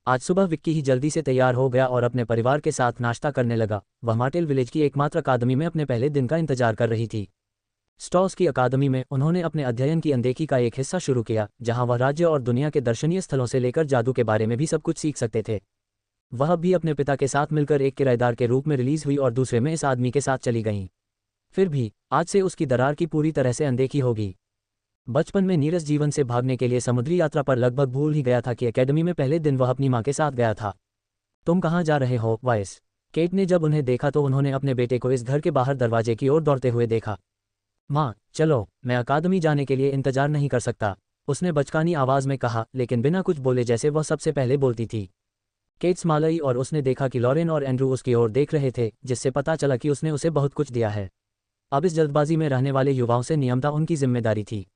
आज सुबह विक्की ही जल्दी से तैयार हो गया और अपने परिवार के साथ नाश्ता करने लगा। वह मार्टेल विलेज की एकमात्र अकादमी में अपने पहले दिन का इंतजार कर रही थी। स्टॉस की अकादमी में उन्होंने अपने अध्ययन की अनदेखी का एक हिस्सा शुरू किया, जहां वह राज्य और दुनिया के दर्शनीय स्थलों से लेकर जादू के बारे में भी सब कुछ सीख सकते थे। वह भी अपने पिता के साथ मिलकर एक किराएदार के रूप में रिलीज हुई और दूसरे में इस आदमी के साथ चली गईं। फिर भी आज से उसकी दरार की पूरी तरह से अनदेखी होगी। बचपन में नीरस जीवन से भागने के लिए समुद्री यात्रा पर लगभग भूल ही गया था कि एकेडमी में पहले दिन वह अपनी मां के साथ गया था। तुम कहाँ जा रहे हो, वाइस? केट ने जब उन्हें देखा तो उन्होंने अपने बेटे को इस घर के बाहर दरवाजे की ओर दौड़ते हुए देखा। माँ, चलो, मैं अकादमी जाने के लिए इंतजार नहीं कर सकता, उसने बचकानी आवाज में कहा, लेकिन बिना कुछ बोले, जैसे वह सबसे पहले बोलती थी। केट स्मालई और उसने देखा कि लॉरेन और एंड्रू उसकी ओर देख रहे थे, जिससे पता चला कि उसने उसे बहुत कुछ दिया है। अब इस जल्दबाजी में रहने वाले युवाओं से नियमता उनकी जिम्मेदारी थी।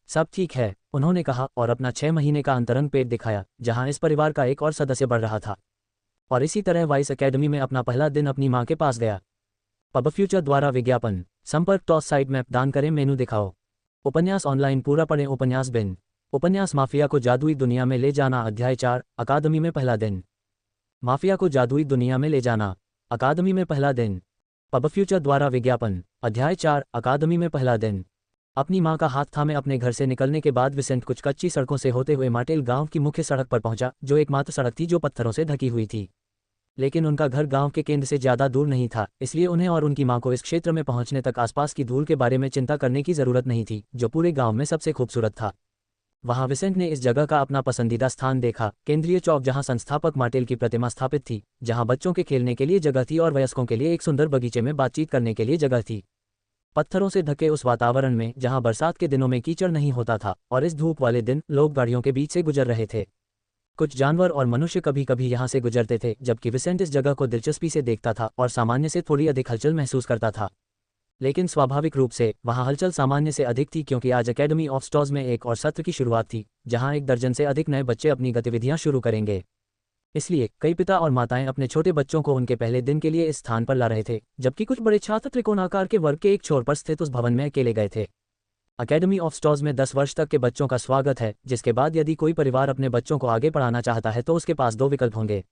सब ठीक है, उन्होंने कहा और अपना 6 महीने का अंतरंग पेट दिखाया, जहां इस परिवार का एक और सदस्य बढ़ रहा था। और इसी तरह वाइस एकेडमी में अपना पहला दिन अपनी मां के पास गया। पब फ्यूचर द्वारा विज्ञापन, संपर्क टॉस साइट मैप दान करें, मेनू दिखाओ। उपन्यास ऑनलाइन पूरा पढ़ें। उपन्यास बिन। उपन्यास माफिया को जादुई दुनिया में ले जाना, अध्याय 4, अकादमी में पहला दिन। माफिया को जादुई दुनिया में ले जाना, अकादमी में पहला दिन। पब फ्यूचर द्वारा विज्ञापन, अध्याय 4, अकादमी में पहला दिन। अपनी मां का हाथ थामे अपने घर से निकलने के बाद विसेंट कुछ कच्ची सड़कों से होते हुए मार्टेल गांव की मुख्य सड़क पर पहुंचा, जो एकमात्र सड़क थी जो पत्थरों से ढकी हुई थी। लेकिन उनका घर गांव के केंद्र से ज्यादा दूर नहीं था, इसलिए उन्हें और उनकी मां को इस क्षेत्र में पहुंचने तक आसपास की धूल के बारे में चिंता करने की जरूरत नहीं थी, जो पूरे गांव में सबसे खूबसूरत था। वहां विसेंट ने इस जगह का अपना पसंदीदा स्थान देखा, केंद्रीय चौक, जहां संस्थापक मार्टेल की प्रतिमा स्थापित थी, जहां बच्चों के खेलने के लिए जगह थी और वयस्कों के लिए एक सुंदर बगीचे में बातचीत करने के लिए जगह थी। पत्थरों से ढके उस वातावरण में, जहां बरसात के दिनों में कीचड़ नहीं होता था और इस धूप वाले दिन लोग गाड़ियों के बीच से गुजर रहे थे। कुछ जानवर और मनुष्य कभी कभी यहां से गुजरते थे, जबकि विसेंट इस जगह को दिलचस्पी से देखता था और सामान्य से थोड़ी अधिक हलचल महसूस करता था। लेकिन स्वाभाविक रूप से वहां हलचल सामान्य से अधिक थी, क्योंकि आज एकेडमी ऑफ स्टॉज में एक और सत्र की शुरुआत थी, जहां 1 दर्जन से अधिक नए बच्चे अपनी गतिविधियां शुरू करेंगे। इसलिए कई पिता और माताएं अपने छोटे बच्चों को उनके पहले दिन के लिए इस स्थान पर ला रहे थे, जबकि कुछ बड़े छात्र त्रिकोणाकार के वर्ग के एक छोर पर स्थित उस भवन में अकेले गए थे। एकेडमी ऑफ स्टॉज में 10 वर्ष तक के बच्चों का स्वागत है, जिसके बाद यदि कोई परिवार अपने बच्चों को आगे पढ़ाना चाहता है तो उसके पास 2 विकल्प होंगे।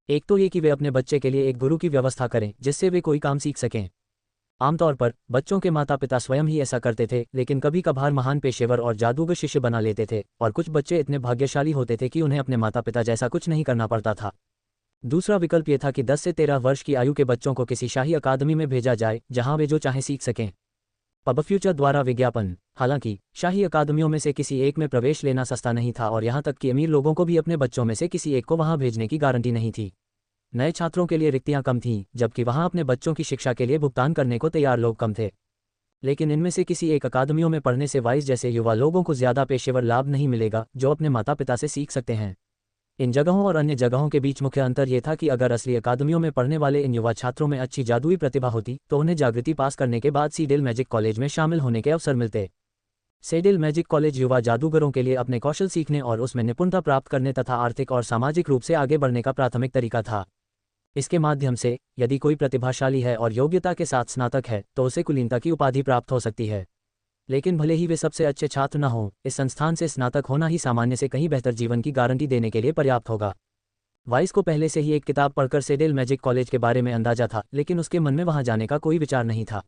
एक तो ये कि वे अपने बच्चे के लिए एक गुरु की व्यवस्था करें, जिससे वे कोई काम सीख सकें। आमतौर पर बच्चों के माता पिता स्वयं ही ऐसा करते थे, लेकिन कभी कभार महान पेशेवर और जादूगर शिष्य बना लेते थे, और कुछ बच्चे इतने भाग्यशाली होते थे कि उन्हें अपने माता पिता जैसा कुछ नहीं करना पड़ता था। दूसरा विकल्प यह था कि 10 से 13 वर्ष की आयु के बच्चों को किसी शाही अकादमी में भेजा जाए, जहां वे जो चाहें सीख सकें। पब फ्यूचर द्वारा विज्ञापन। हालांकि शाही अकादमियों में से किसी एक में प्रवेश लेना सस्ता नहीं था, और यहां तक कि अमीर लोगों को भी अपने बच्चों में से किसी एक को वहां भेजने की गारंटी नहीं थी। नए छात्रों के लिए रिक्तियां कम थीं, जबकि वहां अपने बच्चों की शिक्षा के लिए भुगतान करने को तैयार लोग कम थे। लेकिन इनमें से किसी एक अकादमियों में पढ़ने से वाइस जैसे युवा लोगों को ज्यादा पेशेवर लाभ नहीं मिलेगा, जो अपने माता पिता से सीख सकते हैं। इन जगहों और अन्य जगहों के बीच मुख्य अंतर यह था कि अगर असली अकादमियों में पढ़ने वाले इन युवा छात्रों में अच्छी जादुई प्रतिभा होती, तो उन्हें जागृति पास करने के बाद सीडेल मैजिक कॉलेज में शामिल होने के अवसर मिलते। सीडेल मैजिक कॉलेज युवा जादूगरों के लिए अपने कौशल सीखने और उसमें निपुणता प्राप्त करने तथा आर्थिक और सामाजिक रूप से आगे बढ़ने का प्राथमिक तरीका था। इसके माध्यम से यदि कोई प्रतिभाशाली है और योग्यता के साथ स्नातक है, तो उसे कुलीनता की उपाधि प्राप्त हो सकती है। लेकिन भले ही वे सबसे अच्छे छात्र न हों, इस संस्थान से स्नातक होना ही सामान्य से कहीं बेहतर जीवन की गारंटी देने के लिए पर्याप्त होगा। वाइस को पहले से ही एक किताब पढ़कर सीडेल मैजिक कॉलेज के बारे में अंदाजा था, लेकिन उसके मन में वहां जाने का कोई विचार नहीं था।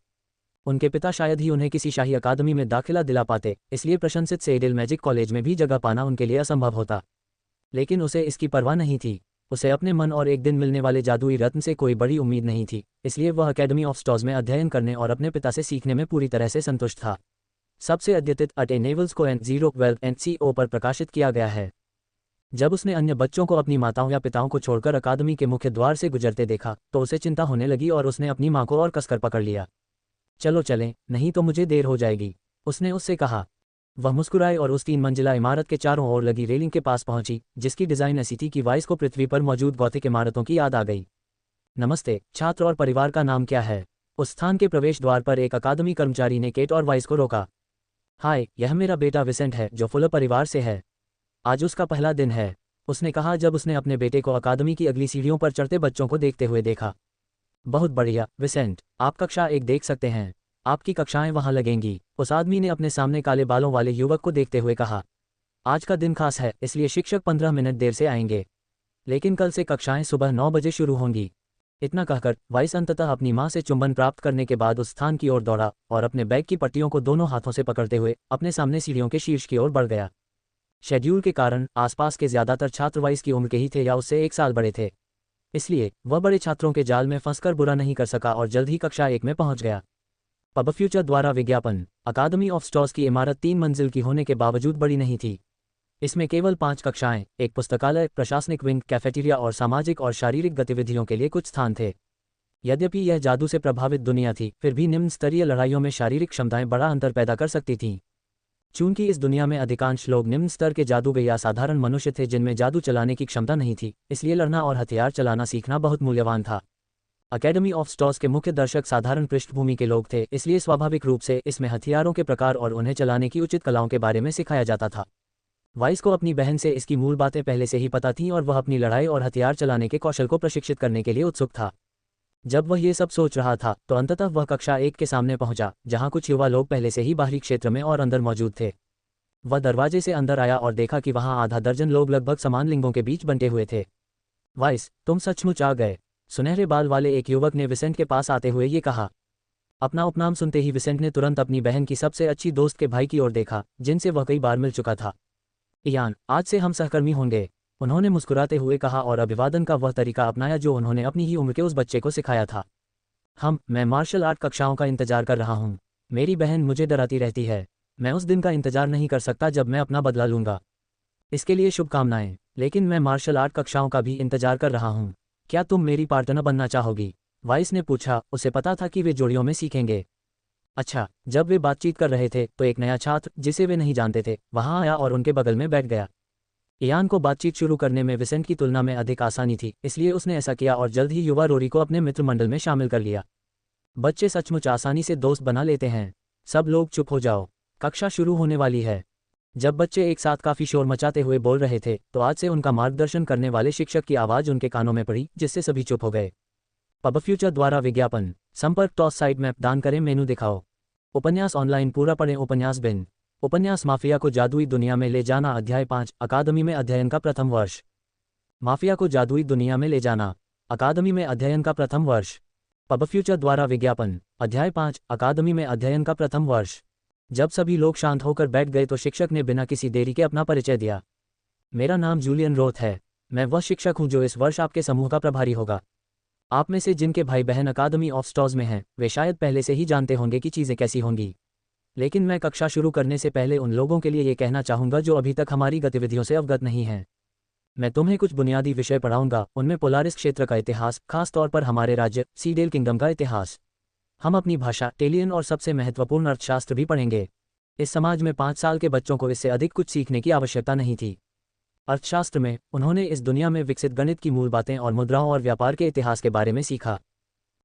उनके पिता शायद ही उन्हें किसी शाही अकादमी में दाखिला दिला पाते, इसलिए प्रशंसित सीडेल मैजिक कॉलेज में भी जगह पाना उनके लिए असंभव होता। लेकिन उसे इसकी परवाह नहीं थी। उसे अपने मन और एक दिन मिलने वाले जादुई रत्न से कोई बड़ी उम्मीद नहीं थी, इसलिए वह एकेडमी ऑफ स्टॉज में अध्ययन करने और अपने पिता से सीखने में पूरी तरह से संतुष्ट था। सबसे अद्यतित अटे नेवल्स को N012NCO पर प्रकाशित किया गया है। जब उसने अन्य बच्चों को अपनी माताओं या पिताओं को छोड़कर अकादमी के मुख्य द्वार से गुजरते देखा, तो उसे चिंता होने लगी और उसने अपनी मां को और कसकर पकड़ लिया। चलो चलें, नहीं तो मुझे देर हो जाएगी, उसने उससे कहा। वह मुस्कुराए और उस 3 मंजिला इमारत के चारों ओर लगी रेलिंग के पास पहुंची, जिसकी डिजाइन ऐसी थी कि वाइस को पृथ्वी पर मौजूद गौथिक इमारतों की याद आ गई। नमस्ते छात्र, और परिवार का नाम क्या है? उस स्थान के प्रवेश द्वार पर एक अकादमी कर्मचारी ने केट और वाइस को रोका। हाय, यह मेरा बेटा विसेंट है, जो फुलर परिवार से है। आज उसका पहला दिन है, उसने कहा जब उसने अपने बेटे को अकादमी की अगली सीढ़ियों पर चढ़ते बच्चों को देखते हुए देखा। बहुत बढ़िया विसेंट, आप कक्षा 1 देख सकते हैं, आपकी कक्षाएं वहां लगेंगी, उस आदमी ने अपने सामने काले बालों वाले युवक को देखते हुए कहा। आज का दिन खास है, इसलिए शिक्षक 15 मिनट देर से आएंगे, लेकिन कल से कक्षाएं सुबह 9 बजे शुरू होंगी। इतना कहकर वाइस अंततः अपनी मां से चुंबन प्राप्त करने के बाद उस स्थान की ओर दौड़ा और अपने बैग की पट्टियों को दोनों हाथों से पकड़ते हुए अपने सामने सीढ़ियों के शीर्ष की ओर बढ़ गया। शेड्यूल के कारण आसपास के ज्यादातर छात्र वाइस की उम्र के ही थे या उससे 1 साल बड़े थे, इसलिए वह बड़े छात्रों के जाल में फंसकर बुरा नहीं कर सका और जल्द ही कक्षा 1 में पहुंच गया। पब फ्यूचर द्वारा विज्ञापन। अकादमी ऑफ स्टॉर्स की इमारत 3 मंजिल की होने के बावजूद बड़ी नहीं थी। इसमें केवल 5 कक्षाएं, एक पुस्तकालय, प्रशासनिक विंग, कैफेटेरिया और सामाजिक और शारीरिक गतिविधियों के लिए कुछ स्थान थे। यद्यपि यह जादू से प्रभावित दुनिया थी, फिर भी निम्न स्तरीय लड़ाइयों में शारीरिक क्षमताएं बड़ा अंतर पैदा कर सकती थीं। चूंकि इस दुनिया में अधिकांश लोग निम्न स्तर के जादूगर या साधारण मनुष्य थे जिनमें जादू चलाने की क्षमता नहीं थी, इसलिए लड़ना और हथियार चलाना सीखना बहुत मूल्यवान था। अकेडमी ऑफ स्टॉर्स के मुख्य दर्शक साधारण पृष्ठभूमि के लोग थे, इसलिए स्वाभाविक रूप से इसमें हथियारों के प्रकार और उन्हें चलाने की उचित कलाओं के बारे में सिखाया जाता था। वाइस को अपनी बहन से इसकी मूल बातें पहले से ही पता थीं और वह अपनी लड़ाई और हथियार चलाने के कौशल को प्रशिक्षित करने के लिए उत्सुक था। जब वह ये सब सोच रहा था तो अंततः वह कक्षा 1 के सामने पहुंचा, जहां कुछ युवा लोग पहले से ही बाहरी क्षेत्र में और अंदर मौजूद थे। वह दरवाजे से अंदर आया और देखा कि वहां आधा दर्जन लोग लगभग समान लिंगों के बीच बंटे हुए थे। वाइस, तुम सचमुच आ गए, सुनहरे बाल वाले एक युवक ने विसेंट के पास आते हुए ये कहा। अपना उपनाम सुनते ही विसेंट ने तुरंत अपनी बहन की सबसे अच्छी दोस्त के भाई की ओर देखा, जिनसे वह कई बार मिल चुका था। इयान, आज से हम सहकर्मी होंगे, उन्होंने मुस्कुराते हुए कहा और अभिवादन का वह तरीका अपनाया जो उन्होंने अपनी ही उम्र के उस बच्चे को सिखाया था। मैं मार्शल आर्ट कक्षाओं का इंतजार कर रहा हूँ। मेरी बहन मुझे डराती रहती है। मैं उस दिन का इंतजार नहीं कर सकता जब मैं अपना बदला लूंगा। इसके लिए शुभकामनाएं। लेकिन मैं मार्शल आर्ट कक्षाओं का भी इंतजार कर रहा हूँ। क्या तुम मेरी पार्टनर बनना चाहोगी? वाइस ने पूछा। उसे पता था कि वे जोड़ियों में सीखेंगे। अच्छा, जब वे बातचीत कर रहे थे तो एक नया छात्र जिसे वे नहीं जानते थे वहां आया और उनके बगल में बैठ गया। इयान को बातचीत शुरू करने में विसेंट की तुलना में अधिक आसानी थी, इसलिए उसने ऐसा किया और जल्द ही युवा रोरी को अपने मित्र मंडल में शामिल कर लिया। बच्चे सचमुच आसानी से दोस्त बना लेते हैं। सब लोग चुप हो जाओ, कक्षा शुरू होने वाली है। जब बच्चे एक साथ काफी शोर मचाते हुए बोल रहे थे तो आज से उनका मार्गदर्शन करने वाले शिक्षक की आवाज उनके कानों में पड़ी, जिससे सभी चुप हो गए। पब फ्यूचर द्वारा विज्ञापन। संपर्क टॉस साइट मैप दान करें, मेनू दिखाओ। उपन्यास ऑनलाइन पूरा पढ़ें। उपन्यास बिन। उपन्यास माफिया को जादुई दुनिया में ले जाना। अध्याय 5। अकादमी में अध्ययन का प्रथम वर्ष। माफिया को जादुई दुनिया में ले जाना। अकादमी में अध्ययन का प्रथम वर्ष। पब फ्यूचर द्वारा विज्ञापन। अध्याय 5। अकादमी में अध्ययन का प्रथम वर्ष। जब सभी लोग शांत होकर बैठ गए तो शिक्षक ने बिना किसी देरी के अपना परिचय दिया। मेरा नाम जूलियन रोथ है। मैं वह शिक्षक हूं जो इस वर्ष आपके समूह का प्रभारी होगा। आप में से जिनके भाई बहन अकादमी ऑफ स्टॉर्स में हैं, वे शायद पहले से ही जानते होंगे कि चीज़ें कैसी होंगी। लेकिन मैं कक्षा शुरू करने से पहले उन लोगों के लिए ये कहना चाहूँगा जो अभी तक हमारी गतिविधियों से अवगत नहीं हैं। मैं तुम्हें कुछ बुनियादी विषय पढ़ाऊंगा, उनमें पोलारिस क्षेत्र का इतिहास, खास तौर पर हमारे राज्य सीडेल किंगडम का इतिहास। हम अपनी भाषा टेलियन और सबसे महत्वपूर्ण अर्थशास्त्र भी पढ़ेंगे। इस समाज में 5 साल के बच्चों को इससे अधिक कुछ सीखने की आवश्यकता नहीं थी। अर्थशास्त्र में उन्होंने इस दुनिया में विकसित गणित की मूल बातें और मुद्राओं और व्यापार के इतिहास के बारे में सीखा।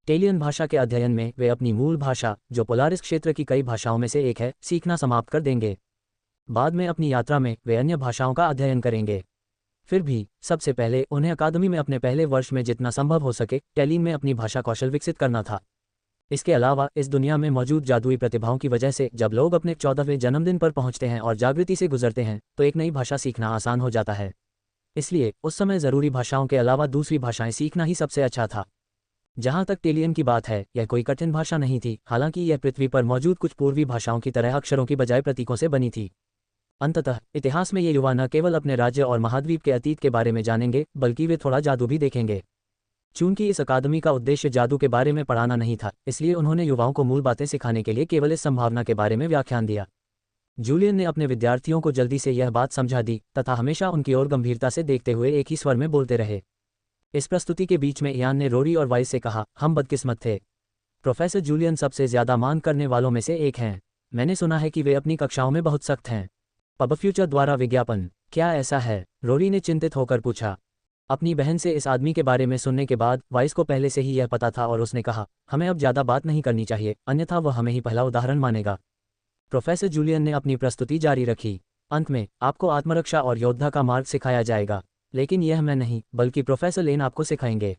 टेलियन भाषा के अध्ययन में वे अपनी मूल भाषा, जो पोलारिस क्षेत्र की कई भाषाओं में से एक है, सीखना समाप्त कर देंगे। बाद में अपनी यात्रा में वे अन्य भाषाओं का अध्ययन करेंगे। फिर भी सबसे पहले उन्हें अकादमी में अपने पहले वर्ष में जितना संभव हो सके टेलियन में अपनी भाषा कौशल विकसित करना था। इसके अलावा इस दुनिया में मौजूद जादुई प्रतिभाओं की वजह से जब लोग अपने 14वें जन्मदिन पर पहुंचते हैं और जागृति से गुजरते हैं तो एक नई भाषा सीखना आसान हो जाता है। इसलिए उस समय ज़रूरी भाषाओं के अलावा दूसरी भाषाएं सीखना ही सबसे अच्छा था। जहां तक टेलियन की बात है, यह कोई कठिन भाषा नहीं थी, हालांकि यह पृथ्वी पर मौजूद कुछ पूर्वी भाषाओं की तरह अक्षरों की बजाय प्रतीकों से बनी थी। अंततः इतिहास में ये युवा न केवल अपने राज्य और महाद्वीप के अतीत के बारे में जानेंगे, बल्कि वे थोड़ा जादू भी देखेंगे। चूंकि इस अकादमी का उद्देश्य जादू के बारे में पढ़ाना नहीं था, इसलिए उन्होंने युवाओं को मूल बातें सिखाने के लिए केवल इस संभावना के बारे में व्याख्यान दिया। जूलियन ने अपने विद्यार्थियों को जल्दी से यह बात समझा दी तथा हमेशा उनकी ओर गंभीरता से देखते हुए एक ही स्वर में बोलते रहे। इस प्रस्तुति के बीच में इयान ने रोरी और वाइस से कहा, हम बदकिस्मत थे। प्रोफेसर जूलियन सबसे ज्यादा मान करने वालों में से एक हैं। मैंने सुना है कि वे अपनी कक्षाओं में बहुत सख्त हैं। पब फ्यूचर द्वारा विज्ञापन। क्या ऐसा है? रोरी ने चिंतित होकर पूछा। अपनी बहन से इस आदमी के बारे में सुनने के बाद वाइस को पहले से ही यह पता था और उसने कहा, हमें अब ज्यादा बात नहीं करनी चाहिए, अन्यथा वह हमें ही पहला उदाहरण मानेगा। प्रोफेसर जूलियन ने अपनी प्रस्तुति जारी रखी। अंत में आपको आत्मरक्षा और योद्धा का मार्ग सिखाया जाएगा, लेकिन यह मैं नहीं बल्कि प्रोफेसर लेन आपको सिखाएंगे।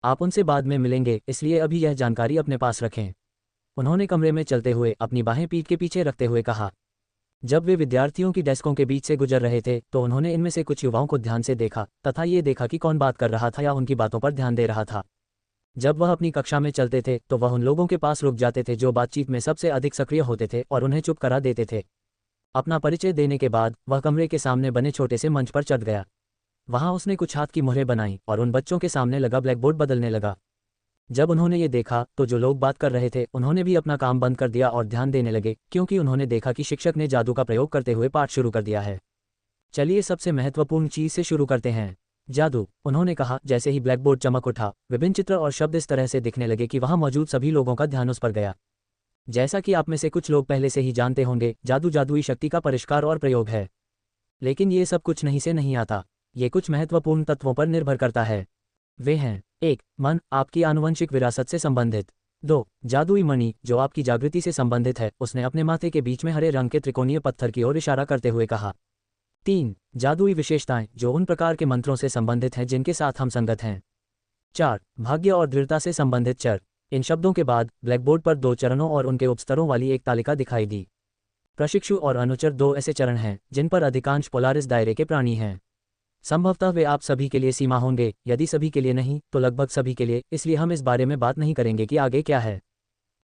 आप उनसे बाद में मिलेंगे, इसलिए अभी यह जानकारी अपने पास रखें। उन्होंने कमरे में चलते हुए अपनी बाहें पीठ के पीछे रखते हुए कहा। जब वे विद्यार्थियों की डेस्कों के बीच से गुजर रहे थे तो उन्होंने इनमें से कुछ युवाओं को ध्यान से देखा तथा ये देखा कि कौन बात कर रहा था या उनकी बातों पर ध्यान दे रहा था। जब वह अपनी कक्षा में चलते थे तो वह उन लोगों के पास रुक जाते थे जो बातचीत में सबसे अधिक सक्रिय होते थे और उन्हें चुप करा देते थे। अपना परिचय देने के बाद वह कमरे के सामने बने छोटे से मंच पर चढ़ गया। वहां उसने कुछ हाथ की मुहरें बनाई और उन बच्चों के सामने लगा ब्लैकबोर्ड बदलने लगा। जब उन्होंने ये देखा तो जो लोग बात कर रहे थे उन्होंने भी अपना काम बंद कर दिया और ध्यान देने लगे, क्योंकि उन्होंने देखा कि शिक्षक ने जादू का प्रयोग करते हुए पाठ शुरू कर दिया है। चलिए सबसे महत्वपूर्ण चीज से शुरू करते हैं, जादू, उन्होंने कहा। जैसे ही ब्लैकबोर्ड चमक उठा, विभिन्न चित्र और शब्द इस तरह से दिखने लगे कि वहां मौजूद सभी लोगों का ध्यान उस पर गया। जैसा कि आप में से कुछ लोग पहले से ही जानते होंगे, जादू जादुई शक्ति का परिष्कार और प्रयोग है। लेकिन ये सब कुछ नहीं से नहीं आता, ये कुछ महत्वपूर्ण तत्वों पर निर्भर करता है। वे हैं: 1. मन, आपकी आनुवंशिक विरासत से संबंधित। 2. जादुई मणि, जो आपकी जागृति से संबंधित है। उसने अपने माथे के बीच में हरे रंग के त्रिकोणीय पत्थर की ओर इशारा करते हुए कहा। 3. जादुई विशेषताएं, जो उन प्रकार के मंत्रों से संबंधित हैं जिनके साथ हम संगत हैं। 4. भाग्य और दृढ़ता से संबंधित चर। इन शब्दों के बाद ब्लैकबोर्ड पर 2 चरणों और उनके उपस्तरों वाली एक तालिका दिखाई दी। प्रशिक्षु और अनुचर 2 ऐसे चरण हैं जिन पर अधिकांश पोलारिस दायरे के प्राणी हैं। संभवतः वे आप सभी के लिए सीमा होंगे, यदि सभी के लिए नहीं तो लगभग सभी के लिए, इसलिए हम इस बारे में बात नहीं करेंगे कि आगे क्या है।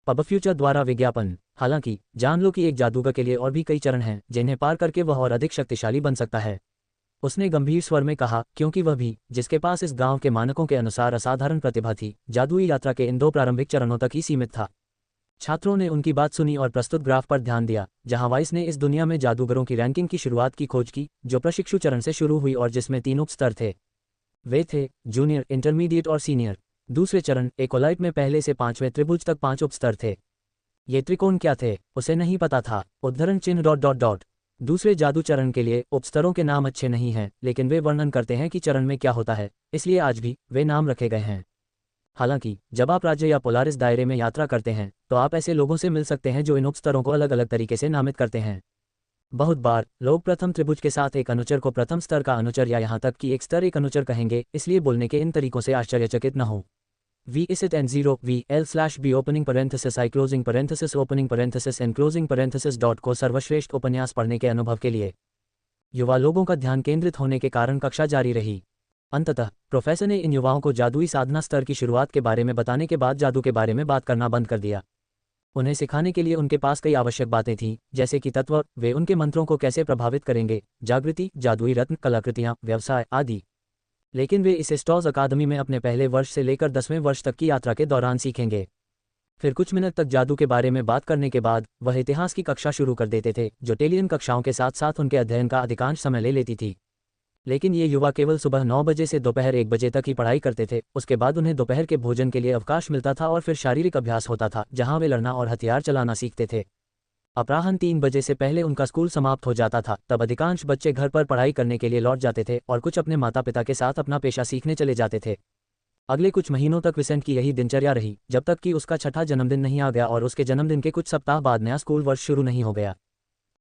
पबफ्यूचर द्वारा विज्ञापन। हालांकि जान लो कि एक जादूगर के लिए और भी कई चरण हैं जिन्हें पार करके वह और अधिक शक्तिशाली बन सकता है, उसने गंभीर स्वर में कहा, क्योंकि वह भी, जिसके पास इस गांव के मानकों के अनुसार असाधारण प्रतिभा थी, जादुई यात्रा के इन 2 प्रारंभिक चरणों तक ही सीमित था। छात्रों ने उनकी बात सुनी और प्रस्तुत ग्राफ पर ध्यान दिया, जहां वाइस ने इस दुनिया में जादूगरों की रैंकिंग की शुरुआत की खोज की, जो प्रशिक्षु चरण से शुरू हुई और जिसमें 3 उप स्तर थे। वे थे जूनियर, इंटरमीडिएट और सीनियर। दूसरे चरण एकोलाइट में पहले से 5वें त्रिभुज तक 5 उप स्तर थे। ये त्रिकोण क्या थे, उसे नहीं पता था। उद्धरण चिन्ह ... दूसरे जादू चरण के लिए उपस्तरों के नाम अच्छे नहीं हैं, लेकिन वे वर्णन करते हैं कि चरण में क्या होता है, इसलिए आज भी वे नाम रखे गए हैं। हालांकि जब आप राज्य या पोलारिस दायरे में यात्रा करते हैं तो आप ऐसे लोगों से मिल सकते हैं जो इन उपस्तरों को अलग अलग तरीके से नामित करते हैं। बहुत बार लोग प्रथम त्रिभुज के साथ एक अनुचर को प्रथम स्तर का अनुचर या यहाँ तक कि एक स्तर एक अनुचर कहेंगे, इसलिए बोलने के इन तरीकों से आश्चर्यचकित न हो। V is it N0 V L/B opening parenthesis I closing parenthesis opening parenthesis and closing parenthesis dot को सर्वश्रेष्ठ उपन्यास पढ़ने के अनुभव के लिए युवा लोगों का ध्यान केंद्रित होने के कारण कक्षा जारी रही। अंततः प्रोफेसर ने इन युवाओं को जादुई साधना स्तर की शुरुआत के बारे में बताने के बाद जादू के बारे में बात करना बंद कर दिया। उन्हें सिखाने के लिए उनके पास कई आवश्यक बातें थीं, जैसे कि तत्व, वे उनके मंत्रों को कैसे प्रभावित करेंगे, जागृति, जादुई रत्न, कलाकृतियाँ, व्यवसाय आदि। लेकिन वे इसे स्टॉज अकादमी में अपने पहले वर्ष से लेकर 10वें वर्ष तक की यात्रा के दौरान सीखेंगे। फिर कुछ मिनट तक जादू के बारे में बात करने के बाद वह इतिहास की कक्षा शुरू कर देते थे, जो टेलियन कक्षाओं के साथ साथ उनके अध्ययन का अधिकांश समय ले लेती थी। लेकिन ये युवा केवल सुबह 9 बजे से दोपहर 1 बजे तक ही पढ़ाई करते थे। उसके बाद उन्हें दोपहर के भोजन के लिए अवकाश मिलता था और फिर शारीरिक अभ्यास होता था, जहां वे लड़ना और हथियार चलाना सीखते थे। अपराह्न 3 बजे से पहले उनका स्कूल समाप्त हो जाता था। तब अधिकांश बच्चे घर पर पढ़ाई करने के लिए लौट जाते थे और कुछ अपने माता पिता के साथ अपना पेशा सीखने चले जाते थे। अगले कुछ महीनों तक विसेंट की यही दिनचर्या रही, जब तक कि उसका 6ठा जन्मदिन नहीं आ गया और उसके जन्मदिन के कुछ सप्ताह बाद नया स्कूल वर्ष शुरू नहीं हो गया।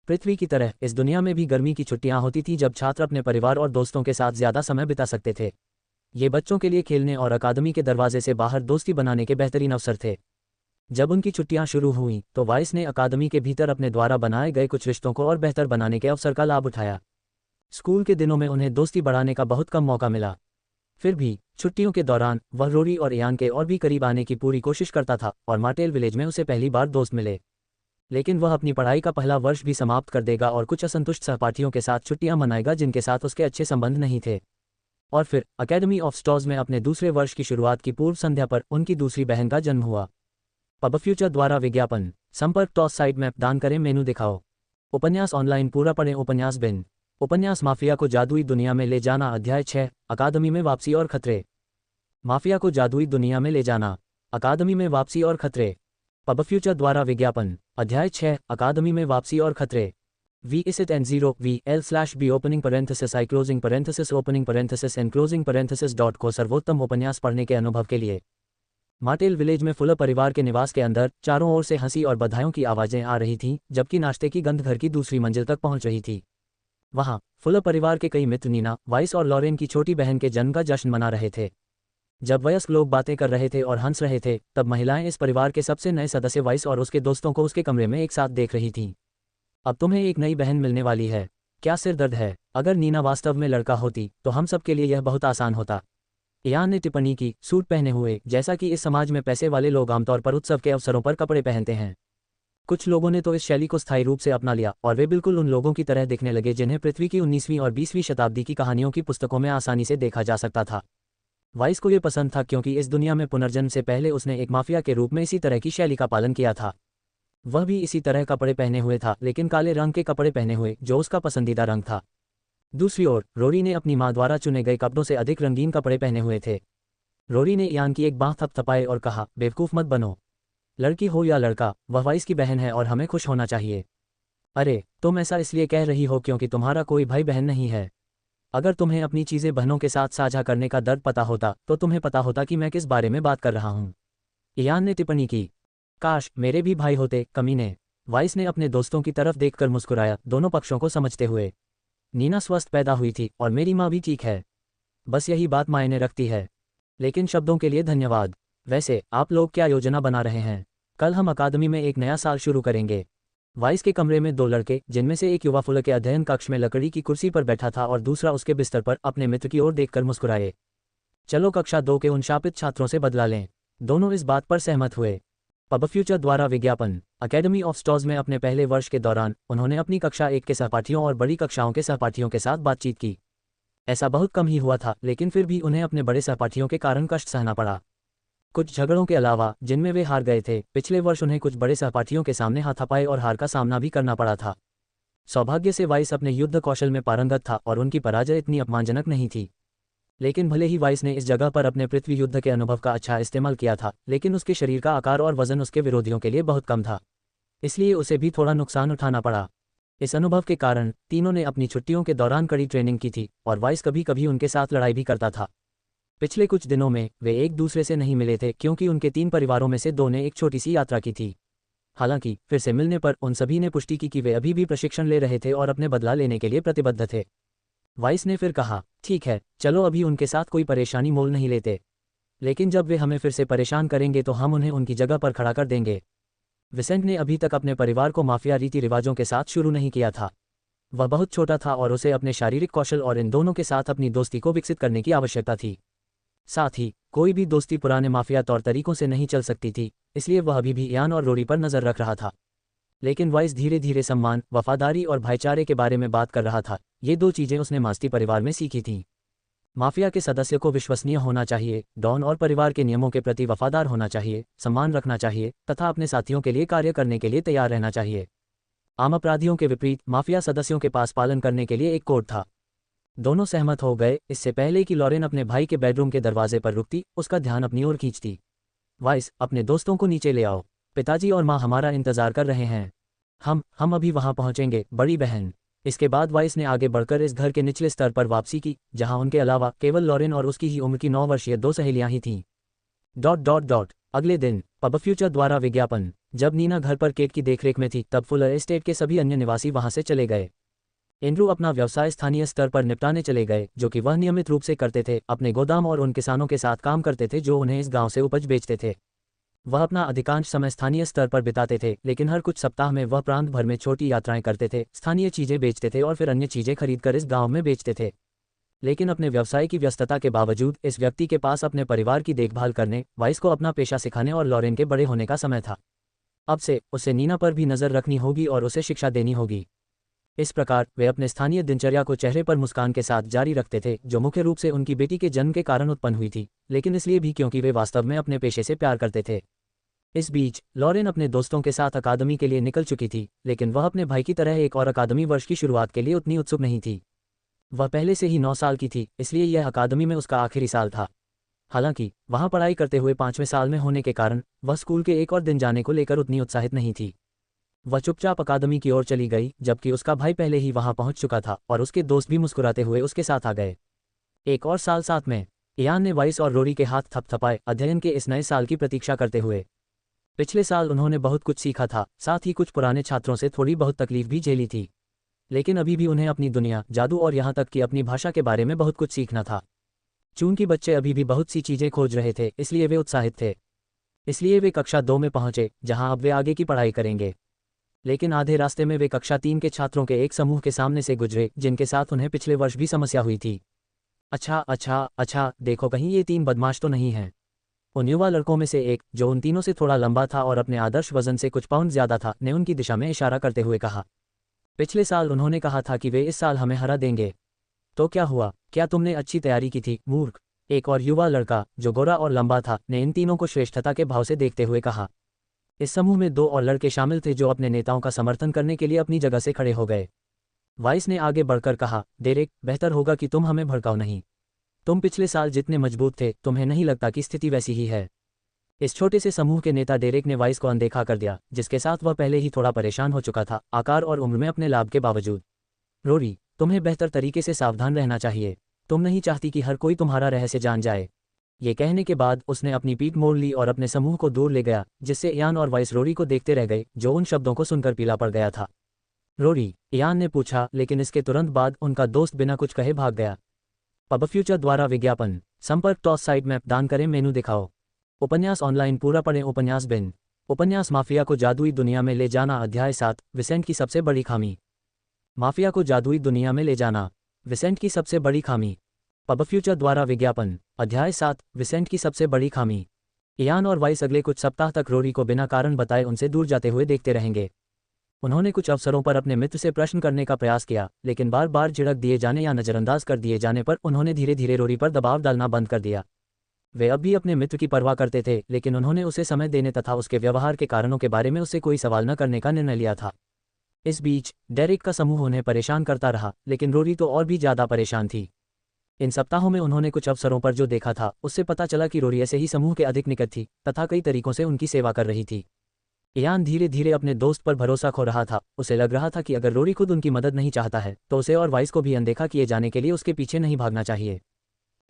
पृथ्वी की तरह इस दुनिया में भी गर्मी की छुट्टियां होती थी, जब छात्र अपने परिवार और दोस्तों के साथ ज्यादा समय बिता सकते थे। ये बच्चों के लिए खेलने और अकादमी के दरवाजे से बाहर दोस्ती बनाने के बेहतरीन अवसर थे। जब उनकी छुट्टियां शुरू हुईं तो वाइस ने अकादमी के भीतर अपने द्वारा बनाए गए कुछ रिश्तों को और बेहतर बनाने के अवसर का लाभ उठाया। स्कूल के दिनों में उन्हें दोस्ती बढ़ाने का बहुत कम मौका मिला। फिर भी छुट्टियों के दौरान वह रोरी और इयान के और भी करीब आने की पूरी कोशिश करता था और मार्टेल विलेज में उसे पहली बार दोस्त मिले। लेकिन वह अपनी पढ़ाई का पहला वर्ष भी समाप्त कर देगा और कुछ असंतुष्ट सहपाठियों के साथ छुट्टियां मनाएगा जिनके साथ उसके अच्छे संबंध नहीं थे। और फिर अकेडमी ऑफ स्टॉज में अपने दूसरे वर्ष की शुरुआत की पूर्व संध्या पर उनकी दूसरी बहन का जन्म हुआ। पबफ्यूचर द्वारा विज्ञापन। संपर्क टॉस साइट मैप दान करें, मेनू दिखाओ। उपन्यास ऑनलाइन पूरा पढ़ें। उपन्यास बिन। उपन्यास माफिया को जादुई दुनिया में ले जाना। अध्याय 6, अकादमी में वापसी और खतरे। माफिया को जादुई दुनिया में ले जाना। अकादमी में वापसी और खतरे। पबफ्यूचर द्वारा विज्ञापन। अध्याय 6, अकादमी में वापसी और खतरे। V is it N0 V L/B opening parenthesis I closing parenthesis opening parenthesis and closing parenthesis dot को सर्वोत्तम उपन्यास पढ़ने के अनुभव के लिए। मार्टेल विलेज में फुलर परिवार के निवास के अंदर चारों ओर से हंसी और बधाइयों की आवाजें आ रही थीं, जबकि नाश्ते की गंध घर की दूसरी मंजिल तक पहुंच रही थी। वहाँ फुलर परिवार के कई मित्र नीना, वाइस और लॉरेन की छोटी बहन के जन्म का जश्न मना रहे थे। जब वयस्क लोग बातें कर रहे थे और हंस रहे थे, तब महिलाएं इस परिवार के सबसे नए सदस्य वाइस और उसके दोस्तों को उसके कमरे में एक साथ देख रही थीं। अब तुम्हें एक नई बहन मिलने वाली है, क्या सिर दर्द है? अगर नीना वास्तव में लड़का होती तो हम सब के लिए यह बहुत आसान होता। इयान ने टिप्पणी की, सूट पहने हुए, जैसा कि इस समाज में पैसे वाले लोग आमतौर पर उत्सव के अवसरों पर कपड़े पहनते हैं। कुछ लोगों ने तो इस शैली को स्थायी रूप से अपना लिया और वे बिल्कुल उन लोगों की तरह दिखने लगे जिन्हें पृथ्वी की 19वीं और 20वीं शताब्दी की कहानियों की पुस्तकों में आसानी से देखा जा सकता था। वाइस को ये पसंद था क्योंकि इस दुनिया में पुनर्जन्म से पहले उसने एक माफिया के रूप में इसी तरह की शैली का पालन किया था। वह भी इसी तरह कपड़े पहने हुए था, लेकिन काले रंग के कपड़े पहने हुए, जो उसका पसंदीदा रंग था। दूसरी ओर रोरी ने अपनी मां द्वारा चुने गए कपड़ों से अधिक रंगीन कपड़े पहने हुए थे। रोरी ने इयान की एक बांह थपथपाए और कहा, बेवकूफ़ मत बनो। लड़की हो या लड़का, वह वाइस की बहन है और हमें खुश होना चाहिए। अरे, तुम ऐसा इसलिए कह रही हो क्योंकि तुम्हारा कोई भाई बहन नहीं है। अगर तुम्हें अपनी चीज़ें बहनों के साथ साझा करने का दर्द पता होता तो तुम्हें पता होता कि मैं किस बारे में बात कर रहा हूँ। इयान ने टिप्पणी की, काश मेरे भी भाई होते, कमीने। वाइस ने अपने दोस्तों की तरफ देखकर मुस्कुराया, दोनों पक्षों को समझते हुए। नीना स्वस्थ पैदा हुई थी और मेरी माँ भी ठीक है। बस यही बात मायने रखती है। लेकिन शब्दों के लिए धन्यवाद। वैसे आप लोग क्या योजना बना रहे हैं? कल हम अकादमी में एक नया साल शुरू करेंगे। वाइस के कमरे में दो लड़के, जिनमें से एक युवा फुलर के अध्ययन कक्ष में लकड़ी की कुर्सी पर बैठा था और दूसरा उसके बिस्तर पर, अपने मित्र की ओर देखकर मुस्कुराए। चलो कक्षा 2 के उन शापित छात्रों से बदला लें। दोनों इस बात पर सहमत हुए। पब फ्यूचर द्वारा विज्ञापन। अकेडमी ऑफ स्टॉर्स में अपने पहले वर्ष के दौरान उन्होंने अपनी कक्षा 1 के सहपाठियों और बड़ी कक्षाओं के सहपाठियों के साथ बातचीत की। ऐसा बहुत कम ही हुआ था, लेकिन फिर भी उन्हें अपने बड़े सहपाठियों के कारण कष्ट सहना पड़ा। कुछ झगड़ों के अलावा, जिनमें वे हार गए थे, पिछले वर्ष उन्हें कुछ बड़े सहपाठियों के सामने हाथापाई और हार का सामना भी करना पड़ा था। सौभाग्य से वाइस अपने युद्ध कौशल में पारंगत था और उनकी पराजय इतनी अपमानजनक नहीं थी। लेकिन भले ही वाइस ने इस जगह पर अपने पृथ्वी युद्ध के अनुभव का अच्छा इस्तेमाल किया था, लेकिन उसके शरीर का आकार और वजन उसके विरोधियों के लिए बहुत कम था। इसलिए उसे भी थोड़ा नुकसान उठाना पड़ा। इस अनुभव के कारण तीनों ने अपनी छुट्टियों के दौरान कड़ी ट्रेनिंग की थी और वाइस कभी कभी उनके साथ लड़ाई भी करता था। पिछले कुछ दिनों में वे एक दूसरे से नहीं मिले थे क्योंकि उनके 3 परिवारों में से 2 ने एक छोटी सी यात्रा की थी। हालांकि फिर से मिलने पर उन सभी ने पुष्टि की कि वे अभी भी प्रशिक्षण ले रहे थे और अपने बदला लेने के लिए प्रतिबद्ध थे। वाइस ने फिर कहा, ठीक है, चलो अभी उनके साथ कोई परेशानी मोल नहीं लेते, लेकिन जब वे हमें फिर से परेशान करेंगे तो हम उन्हें उनकी जगह पर खड़ा कर देंगे। विसेंट ने अभी तक अपने परिवार को माफिया रीति रिवाजों के साथ शुरू नहीं किया था। वह बहुत छोटा था और उसे अपने शारीरिक कौशल और इन दोनों के साथ अपनी दोस्ती को विकसित करने की आवश्यकता थी। साथ ही कोई भी दोस्ती पुराने माफिया तौर तरीकों से नहीं चल सकती थी, इसलिए वह अभी भी इयान और रोरी पर नजर रख रहा था। लेकिन वाइस धीरे धीरे सम्मान, वफादारी और भाईचारे के बारे में बात कर रहा था। ये 2 चीजें उसने मास्ती परिवार में सीखी थीं। माफिया के सदस्य को विश्वसनीय होना चाहिए, डॉन और परिवार के नियमों के प्रति वफादार होना चाहिए, सम्मान रखना चाहिए तथा अपने साथियों के लिए कार्य करने के लिए तैयार रहना चाहिए। आम अपराधियों के विपरीत माफिया सदस्यों के पास पालन करने के लिए एक कोड था। दोनों सहमत हो गए। इससे पहले कि लॉरेन अपने भाई के बेडरूम के दरवाजे पर रुकती, उसका ध्यान अपनी ओर खींचती। वाइस, अपने दोस्तों को नीचे ले आओ। पिताजी और माँ हमारा इंतजार कर रहे हैं। हम अभी वहां पहुंचेंगे, बड़ी बहन। इसके बाद वाइस ने आगे बढ़कर इस घर के निचले स्तर पर वापसी की, जहां उनके अलावा केवल लॉरेन और उसकी ही उम्र की 9 वर्षीय 2 सहेलियां ही थीं। अगले दिन पब फ्यूचर द्वारा विज्ञापन। जब नीना घर पर केट की देखरेख में थी, तब फुलर एस्टेट के सभी अन्य निवासी वहां से चले गए। एंड्रू अपना व्यवसाय स्थानीय स्तर पर निपटाने चले गए, जो कि वह नियमित रूप से करते थे। अपने गोदाम और उन किसानों के साथ काम करते थे जो उन्हें इस गांव से उपज बेचते थे। वह अपना अधिकांश समय स्थानीय स्तर पर बिताते थे, लेकिन हर कुछ सप्ताह में वह प्रांत भर में छोटी यात्राएं करते थे, स्थानीय चीजें बेचते थे और फिर अन्य चीजें खरीदकर इस गांव में बेचते थे। लेकिन अपने व्यवसाय की व्यस्तता के बावजूद इस व्यक्ति के पास अपने परिवार की देखभाल करने, वाइस को अपना पेशा सिखाने और लॉरेन के बड़े होने का समय था। अब से उसे नीना पर भी नजर रखनी होगी और उसे शिक्षा देनी होगी। इस प्रकार वे अपने स्थानीय दिनचर्या को चेहरे पर मुस्कान के साथ जारी रखते थे, जो मुख्य रूप से उनकी बेटी के जन्म के कारण उत्पन्न हुई थी, लेकिन इसलिए भी क्योंकि वे वास्तव में अपने पेशे से प्यार करते थे। इस बीच लॉरेन अपने दोस्तों के साथ अकादमी के लिए निकल चुकी थी, लेकिन वह अपने भाई की तरह एक और अकादमी वर्ष की शुरुआत के लिए उतनी उत्सुक नहीं थी। वह पहले से ही 9 साल की थी, इसलिए यह अकादमी में उसका आखिरी साल था। हालांकि वहां पढ़ाई करते हुए 5वें साल में होने के कारण वह स्कूल के एक और दिन जाने को लेकर उतनी उत्साहित नहीं थी। वह चुपचाप अकादमी की ओर चली गई, जबकि उसका भाई पहले ही वहां पहुंच चुका था और उसके दोस्त भी मुस्कुराते हुए उसके साथ आ गए। एक और साल साथ में। इयान ने वाइस और रोरी के हाथ थपथपाए, अध्ययन के इस नए साल की प्रतीक्षा करते हुए। पिछले साल उन्होंने बहुत कुछ सीखा था, साथ ही कुछ पुराने छात्रों से थोड़ी बहुत तकलीफ भी झेली थी। लेकिन अभी भी उन्हें अपनी दुनिया, जादू और यहाँ तक कि अपनी भाषा के बारे में बहुत कुछ सीखना था। चूंकि बच्चे अभी भी बहुत सी चीज़ें खोज रहे थे, इसलिए वे उत्साहित थे। इसलिए वे कक्षा 2 में पहुंचे, जहां अब वे आगे की पढ़ाई करेंगे। लेकिन आधे रास्ते में वे कक्षा 3 के छात्रों के एक समूह के सामने से गुजरे, जिनके साथ उन्हें पिछले वर्ष भी समस्या हुई थी। अच्छा अच्छा अच्छा, देखो कहीं ये 3 बदमाश तो नहीं हैं। उन युवा लड़कों में से एक, जो उन तीनों से थोड़ा लंबा था और अपने आदर्श वजन से कुछ पाउंड ज्यादा था, ने उनकी दिशा में इशारा करते हुए कहा। पिछले साल उन्होंने कहा था कि वे इस साल हमें हरा देंगे। तो क्या हुआ? क्या तुमने अच्छी तैयारी की थी, मूर्ख? एक और युवा लड़का, जो गोरा और लंबा था, ने इन तीनों को श्रेष्ठता के भाव से देखते हुए कहा। इस समूह में 2 और लड़के शामिल थे जो अपने नेताओं का समर्थन करने के लिए अपनी जगह से खड़े हो गए। वाइस ने आगे बढ़कर कहा, डेरेक, बेहतर होगा कि तुम हमें भड़काओ नहीं। तुम पिछले साल जितने मजबूत थे, तुम्हें नहीं लगता कि स्थिति वैसी ही है? इस छोटे से समूह के नेता डेरेक ने वाइस को अनदेखा कर दिया, जिसके साथ वह पहले ही थोड़ा परेशान हो चुका था, आकार और उम्र में अपने लाभ के बावजूद। रोरी, तुम्हें बेहतर तरीके से सावधान रहना चाहिए। तुम नहीं चाहती कि हर कोई तुम्हारा रहस्य जान जाए। ये कहने के बाद उसने अपनी पीठ मोड़ ली और अपने समूह को दूर ले गया, जिससे इयान और वाइस रोरी को देखते रह गए, जो उन शब्दों को सुनकर पीला पड़ गया था। रोरी, इयान ने पूछा, लेकिन इसके तुरंत बाद उनका दोस्त बिना कुछ कहे भाग गया। पब फ्यूचर द्वारा विज्ञापन। संपर्क टॉस साइड मैप दान करें, मेनू दिखाओ। उपन्यास ऑनलाइन पूरा पढ़ें। उपन्यास बिन। उपन्यास माफिया को जादुई दुनिया में ले जाना। अध्याय 7, विसेंट की सबसे बड़ी खामी। माफिया को जादुई दुनिया में ले जाना, विसेंट की सबसे बड़ी खामी। पब फ्यूचर द्वारा विज्ञापन। अध्याय 7, विसेंट की सबसे बड़ी खामी। इयान और वाइस अगले कुछ सप्ताह तक रोरी को बिना कारण बताए उनसे दूर जाते हुए देखते रहेंगे। उन्होंने कुछ अवसरों पर अपने मित्र से प्रश्न करने का प्रयास किया, लेकिन बार बार झिड़क दिए जाने या नज़रअंदाज कर दिए जाने पर उन्होंने धीरे धीरे रोरी पर दबाव डालना बंद कर दिया। वे अब भी अपने मित्र की परवाह करते थे, लेकिन उन्होंने उसे समय देने तथा उसके व्यवहार के कारणों के बारे में उससे कोई सवाल न करने का निर्णय लिया था। इस बीच डेरिक का समूह उन्हें परेशान करता रहा, लेकिन रोरी तो और भी ज़्यादा परेशान थी। इन सप्ताहों में उन्होंने कुछ अवसरों पर जो देखा था, उससे पता चला कि रोरी ऐसे ही समूह के अधिक निकट थी तथा कई तरीकों से उनकी सेवा कर रही थी। इयान धीरे धीरे अपने दोस्त पर भरोसा खो रहा था। उसे लग रहा था कि अगर रोरी खुद उनकी मदद नहीं चाहता है, तो उसे और वाइस को भी अनदेखा किए जाने के लिए उसके पीछे नहीं भागना चाहिए।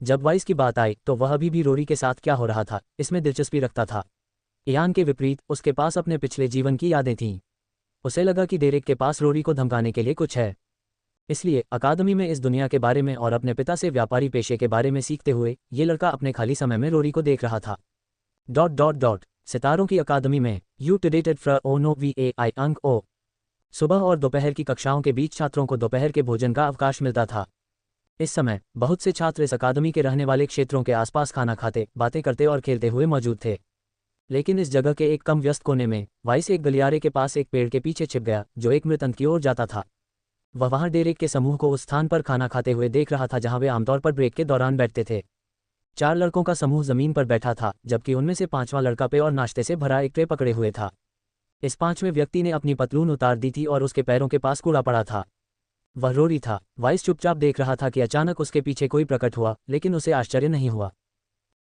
जब वाइस की बात आई, तो वह अभी भी रोरी के साथ क्या हो रहा था, इसमें दिलचस्पी रखता था। इयान के विपरीत उसके पास अपने पिछले जीवन की यादें थीं। उसे लगा कि डेरेक के पास रोरी को धमकाने के लिए कुछ है। इसलिए अकादमी में इस दुनिया के बारे में और अपने पिता से व्यापारी पेशे के बारे में सीखते हुए ये लड़का अपने खाली समय में रोरी को देख रहा था। ... सितारों की अकादमी में यू टुडेटेड फ्र ओ नो वी ए आई अंक ओ। सुबह और दोपहर की कक्षाओं के बीच छात्रों को दोपहर के भोजन का अवकाश मिलता था। इस समय बहुत से छात्र इस अकादमी के रहने वाले क्षेत्रों के आसपास खाना खाते, बातें करते और खेलते हुए मौजूद थे। लेकिन इस जगह के एक कम व्यस्त कोने में वाइस एक गलियारे के पास एक पेड़ के पीछे छिप गया, जो एक मृत अंत की ओर जाता था। वह वहां डेरेक के समूह को उस स्थान पर खाना खाते हुए देख रहा था जहां वे आमतौर पर ब्रेक के दौरान बैठते थे। 4 लड़कों का समूह जमीन पर बैठा था, जबकि उनमें से 5वां लड़का पे और नाश्ते से भरा एक ट्रे पकड़े हुए था। इस 5वें व्यक्ति ने अपनी पतलून उतार दी थी और उसके पैरों के पास कूड़ा पड़ा था। वह रोरी था। वाइस चुपचाप देख रहा था कि अचानक उसके पीछे कोई प्रकट हुआ, लेकिन उसे आश्चर्य नहीं हुआ।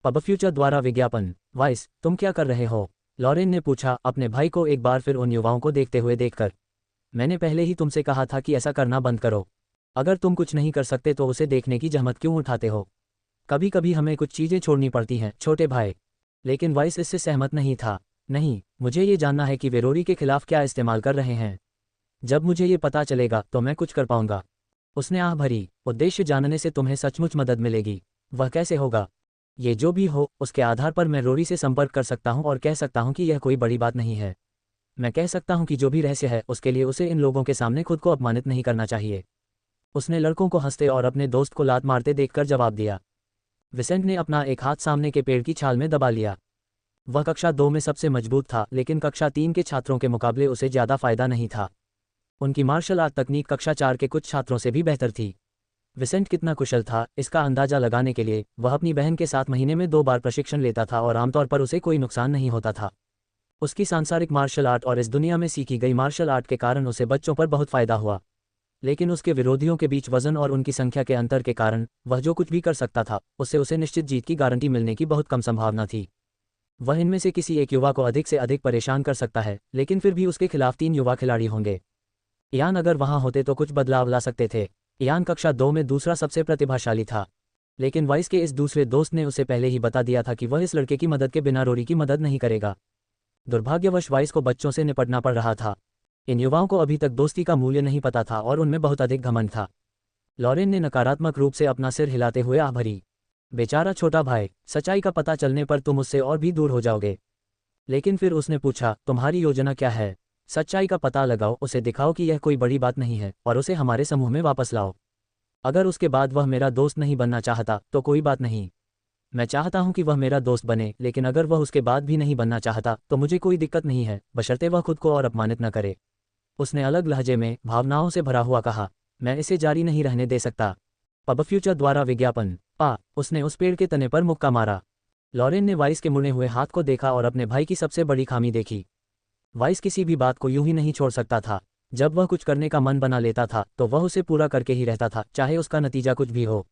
पब फ्यूचर द्वारा विज्ञापन। वाइस, तुम क्या कर रहे हो? लॉरेन ने पूछा, अपने भाई को एक बार फिर उन युवाओं को देखते हुए देखकर। मैंने पहले ही तुमसे कहा था कि ऐसा करना बंद करो। अगर तुम कुछ नहीं कर सकते तो उसे देखने की जहमत क्यों उठाते हो? कभी कभी हमें कुछ चीज़ें छोड़नी पड़ती हैं, छोटे भाई। लेकिन वाइस इससे सहमत नहीं था। नहीं, मुझे ये जानना है कि वे रोरी के खिलाफ क्या इस्तेमाल कर रहे हैं। जब मुझे ये पता चलेगा तो मैं कुछ कर पाऊंगा। उसने आह भरी। उद्देश्य जानने से तुम्हें सचमुच मदद मिलेगी। वह कैसे होगा? ये जो भी हो, उसके आधार पर मैं रोरी से संपर्क कर सकता हूं और कह सकता हूं कि यह कोई बड़ी बात नहीं है। मैं कह सकता हूं कि जो भी रहस्य है, उसके लिए उसे इन लोगों के सामने खुद को अपमानित नहीं करना चाहिए। उसने लड़कों को हंसते और अपने दोस्त को लात मारते देखकर जवाब दिया। विसेंट ने अपना एक हाथ सामने के पेड़ की छाल में दबा लिया। वह कक्षा 2 में सबसे मजबूत था, लेकिन कक्षा 3 के छात्रों के मुकाबले उसे ज़्यादा फायदा नहीं था। उनकी मार्शल आर्ट तकनीक कक्षा 4 के कुछ छात्रों से भी बेहतर थी। विसेंट कितना कुशल था, इसका अंदाजा लगाने के लिए वह अपनी बहन के साथ महीने में 2 बार प्रशिक्षण लेता था और आमतौर पर उसे कोई नुकसान नहीं होता था। उसकी सांसारिक मार्शल आर्ट और इस दुनिया में सीखी गई मार्शल आर्ट के कारण उसे बच्चों पर बहुत फायदा हुआ। लेकिन उसके विरोधियों के बीच वजन और उनकी संख्या के अंतर के कारण वह जो कुछ भी कर सकता था, उससे उसे निश्चित जीत की गारंटी मिलने की बहुत कम संभावना थी। वह इनमें से किसी एक युवा को अधिक से अधिक परेशान कर सकता है, लेकिन फिर भी उसके खिलाफ 3 युवा खिलाड़ी होंगे। इयान अगर वहां होते तो कुछ बदलाव ला सकते थे। इयान कक्षा 2 में दूसरा सबसे प्रतिभाशाली था, लेकिन वाइस के इस दूसरे दोस्त ने उसे पहले ही बता दिया था कि वह इस लड़के की मदद के बिना रोरी की मदद नहीं करेगा। दुर्भाग्यवश वाइस को बच्चों से निपटना पड़ रहा था। इन युवाओं को अभी तक दोस्ती का मूल्य नहीं पता था और उनमें बहुत अधिक घमंड था। लॉरेन ने नकारात्मक रूप से अपना सिर हिलाते हुए आह भरी। बेचारा छोटा भाई, सच्चाई का पता चलने पर तुम उससे और भी दूर हो जाओगे। लेकिन फिर उसने पूछा, तुम्हारी योजना क्या है? सच्चाई का पता लगाओ, उसे दिखाओ कि यह कोई बड़ी बात नहीं है और उसे हमारे समूह में वापस लाओ। अगर उसके बाद वह मेरा दोस्त नहीं बनना चाहता तो कोई बात नहीं। मैं चाहता हूं कि वह मेरा दोस्त बने, लेकिन अगर वह उसके बाद भी नहीं बनना चाहता तो मुझे कोई दिक्कत नहीं है, बशर्ते वह खुद को और अपमानित न करे। उसने अलग लहजे में भावनाओं से भरा हुआ कहा, मैं इसे जारी नहीं रहने दे सकता। पब फ्यूचर द्वारा विज्ञापन। उसने उस पेड़ के तने पर मुक्का मारा। लॉरेन ने वाइस के मुड़े हुए हाथ को देखा और अपने भाई की सबसे बड़ी खामी देखी। वाइस किसी भी बात को यूं ही नहीं छोड़ सकता था। जब वह कुछ करने का मन बना लेता था तो वह उसे पूरा करके ही रहता था, चाहे उसका नतीजा कुछ भी हो।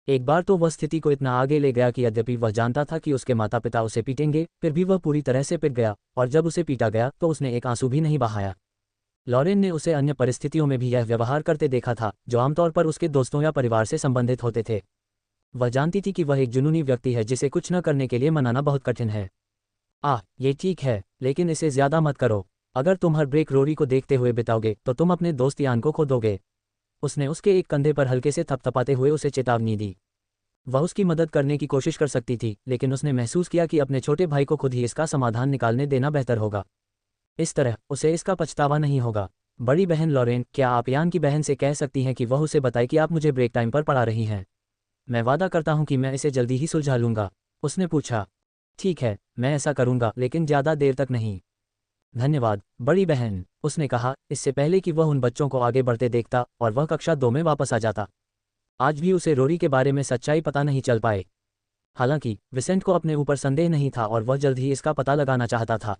एक बार तो वह स्थिति को इतना आगे ले गया कि यद्यपि वह जानता था कि उसके माता पिता उसे पीटेंगे, फिर भी वह पूरी तरह से पिट गया, और जब उसे पीटा गया तो उसने एक आंसू भी नहीं बहाया। लॉरेन ने उसे अन्य परिस्थितियों में भी यह व्यवहार करते देखा था, जो आमतौर पर उसके दोस्तों या परिवार से संबंधित होते थे। वह जानती थी कि वह एक जुनूनी व्यक्ति है जिसे कुछ न करने के लिए मनाना बहुत कठिन है। ये ठीक है, लेकिन इसे ज्यादा मत करो। अगर तुम हर ब्रेक रोरी को देखते हुए बिताओगे तो तुम अपने दोस्त यान को खो दोगे। उसने उसके एक कंधे पर हल्के से थपथपाते हुए उसे चेतावनी दी। वह उसकी मदद करने की कोशिश कर सकती थी, लेकिन उसने महसूस किया कि अपने छोटे भाई को खुद ही इसका समाधान निकालने देना बेहतर होगा। इस तरह उसे इसका पछतावा नहीं होगा। बड़ी बहन लॉरेन, क्या आप यान की बहन से कह सकती हैं कि वह उसे बताए कि आप मुझे ब्रेक टाइम पर पढ़ा रही हैं? मैं वादा करता हूं कि मैं इसे जल्दी ही सुलझा लूंगा। उसने पूछा। ठीक है, मैं ऐसा करूंगा, लेकिन ज़्यादा देर तक नहीं। धन्यवाद बड़ी बहन, उसने कहा, इससे पहले कि वह उन बच्चों को आगे बढ़ते देखता और वह कक्षा 2 में वापस आ जाता। आज भी उसे रोरी के बारे में सच्चाई पता नहीं चल पाए। हालांकि विसेंट को अपने ऊपर संदेह नहीं था और वह जल्द ही इसका पता लगाना चाहता था।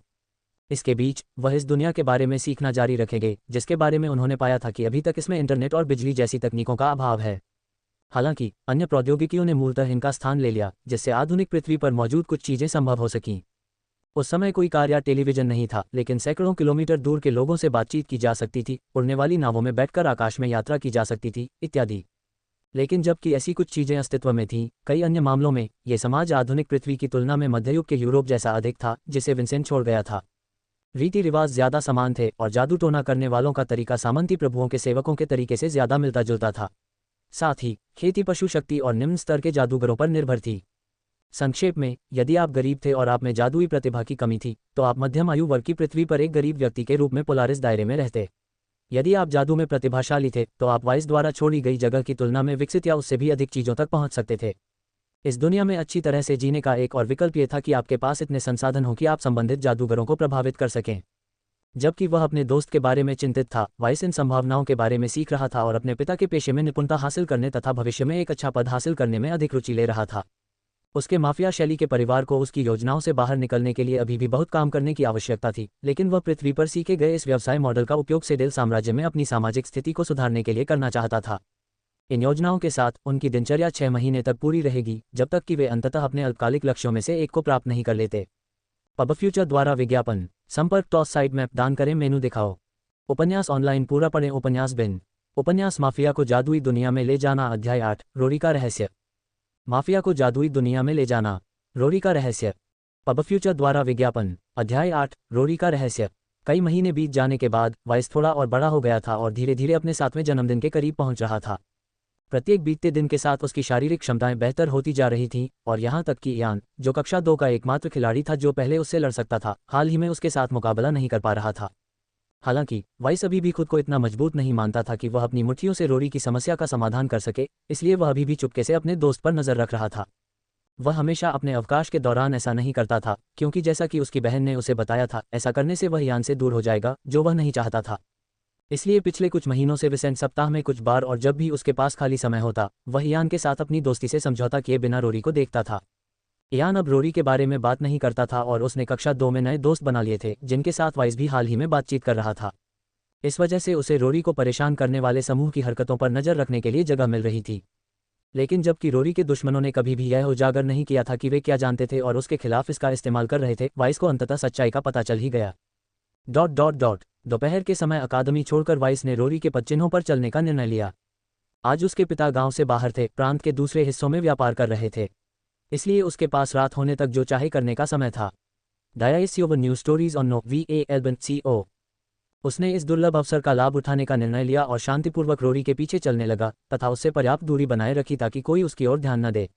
इसके बीच वह इस दुनिया के बारे में सीखना जारी रखेंगे जिसके बारे में उन्होंने पाया था कि अभी तक इसमें इंटरनेट और बिजली जैसी तकनीकों का अभाव है। हालांकि अन्य प्रौद्योगिकियों ने मूलतः इनका स्थान ले लिया, जिससे आधुनिक पृथ्वी पर मौजूद कुछ चीज़ें संभव हो सकीं। उस समय कोई कार या टेलीविजन नहीं था, लेकिन सैकड़ों किलोमीटर दूर के लोगों से बातचीत की जा सकती थी, उड़ने वाली नावों में बैठकर आकाश में यात्रा की जा सकती थी, इत्यादि। लेकिन जबकि ऐसी कुछ चीज़ें अस्तित्व में थीं, कई अन्य मामलों में ये समाज आधुनिक पृथ्वी की तुलना में मध्ययुग के यूरोप जैसा अधिक था, जिसे विंसेंट छोड़ गया था। रीति रिवाज ज़्यादा समान थे और जादू टोना करने वालों का तरीका सामंती प्रभुओं के सेवकों के तरीके से ज़्यादा मिलता जुलता था। साथ ही खेती पशु शक्ति और निम्न स्तर के जादूगरों पर निर्भर थी। संक्षेप में, यदि आप गरीब थे और आप में जादुई प्रतिभा की कमी थी, तो आप मध्यम आयु वर्ग की पृथ्वी पर एक गरीब व्यक्ति के रूप में पोलारिस दायरे में रहते। यदि आप जादू में प्रतिभाशाली थे तो आप वाइस द्वारा छोड़ी गई जगह की तुलना में विकसित या उससे भी अधिक चीज़ों तक पहुंच सकते थे। इस दुनिया में अच्छी तरह से जीने का एक और विकल्प ये था कि आपके पास इतने संसाधन हो कि आप संबंधित जादूगरों को प्रभावित कर सकें। जबकि वह अपने दोस्त के बारे में चिंतित था, वाइस इन संभावनाओं के बारे में सीख रहा था और अपने पिता के पेशे में निपुणता हासिल करने तथा भविष्य में एक अच्छा पद हासिल करने में अधिक रुचि ले रहा था। उसके माफिया शैली के परिवार को उसकी योजनाओं से बाहर निकलने के लिए अभी भी बहुत काम करने की आवश्यकता थी, लेकिन वह पृथ्वी पर सीखे गए इस व्यवसाय मॉडल का उपयोग सेडेल साम्राज्य में अपनी सामाजिक स्थिति को सुधारने के लिए करना चाहता था। इन योजनाओं के साथ उनकी दिनचर्या 6 महीने तक पूरी रहेगी, जब तक कि वे अंततः अपने अल्पकालिक लक्ष्यों में से एक को प्राप्त नहीं कर लेते। पब फ्यूचर द्वारा विज्ञापन। संपर्क टॉस साइट मैप दान करें, मेनू दिखाओ। उपन्यास ऑनलाइन पूरा पढ़ें। उपन्यास बिन। उपन्यास माफिया को जादुई दुनिया में ले जाना। अध्याय 8, रोरी का रहस्य। माफिया को जादुई दुनिया में ले जाना, रोरी का रहस्य। पब फ्यूचर द्वारा विज्ञापन। अध्याय 8, रोरी का रहस्य। कई महीने बीत जाने के बाद वाइस थोड़ा और बड़ा हो गया था और धीरे धीरे अपने 7वें जन्मदिन के करीब पहुंच रहा था। प्रत्येक बीतते दिन के साथ उसकी शारीरिक क्षमताएं बेहतर होती जा रही थीं, और यहाँ तक कि यान, जो कक्षा 2 का एकमात्र खिलाड़ी था जो पहले उससे लड़ सकता था, हाल ही में उसके साथ मुकाबला नहीं कर पा रहा था। हालांकि वाइस अभी भी खुद को इतना मजबूत नहीं मानता था कि वह अपनी मुट्ठियों से रोरी की समस्या का समाधान कर सके, इसलिए वह अभी भी चुपके से अपने दोस्त पर नजर रख रहा था। वह हमेशा अपने अवकाश के दौरान ऐसा नहीं करता था, क्योंकि जैसा कि उसकी बहन ने उसे बताया था, ऐसा करने से वह यान से दूर हो जाएगा, जो वह नहीं चाहता था। इसलिए पिछले कुछ महीनों से विसेंट सप्ताह में कुछ बार और जब भी उसके पास खाली समय होता, वह यान के साथ अपनी दोस्ती से समझौता किए बिना रोरी को देखता था। यान अब रोरी के बारे में बात नहीं करता था और उसने कक्षा 2 में नए दोस्त बना लिए थे, जिनके साथ वाइस भी हाल ही में बातचीत कर रहा था। इस वजह से उसे रोरी को परेशान करने वाले समूह की हरकतों पर नजर रखने के लिए जगह मिल रही थी। लेकिन जबकि रोरी के दुश्मनों ने कभी भी यह उजागर नहीं किया था कि वे क्या जानते थे और उसके खिलाफ इसका इस्तेमाल कर रहे थे, वाइस को अंततः सच्चाई का पता चल ही गया। दोपहर के समय अकादमी छोड़कर वाइस ने रोरी के पदचिन्हों पर चलने का निर्णय लिया। आज उसके पिता गांव से बाहर थे, प्रांत के दूसरे हिस्सों में व्यापार कर रहे थे, इसलिए उसके पास रात होने तक जो चाहे करने का समय था। डायस योवर न्यूज स्टोरीज ऑन नो VA एल्बन CO। उसने इस दुर्लभ अवसर का लाभ उठाने का निर्णय लिया और शांतिपूर्वक रोरी के पीछे चलने लगा तथा उससे पर्याप्त दूरी बनाए रखी ताकि कोई उसकी ओर ध्यान न दे।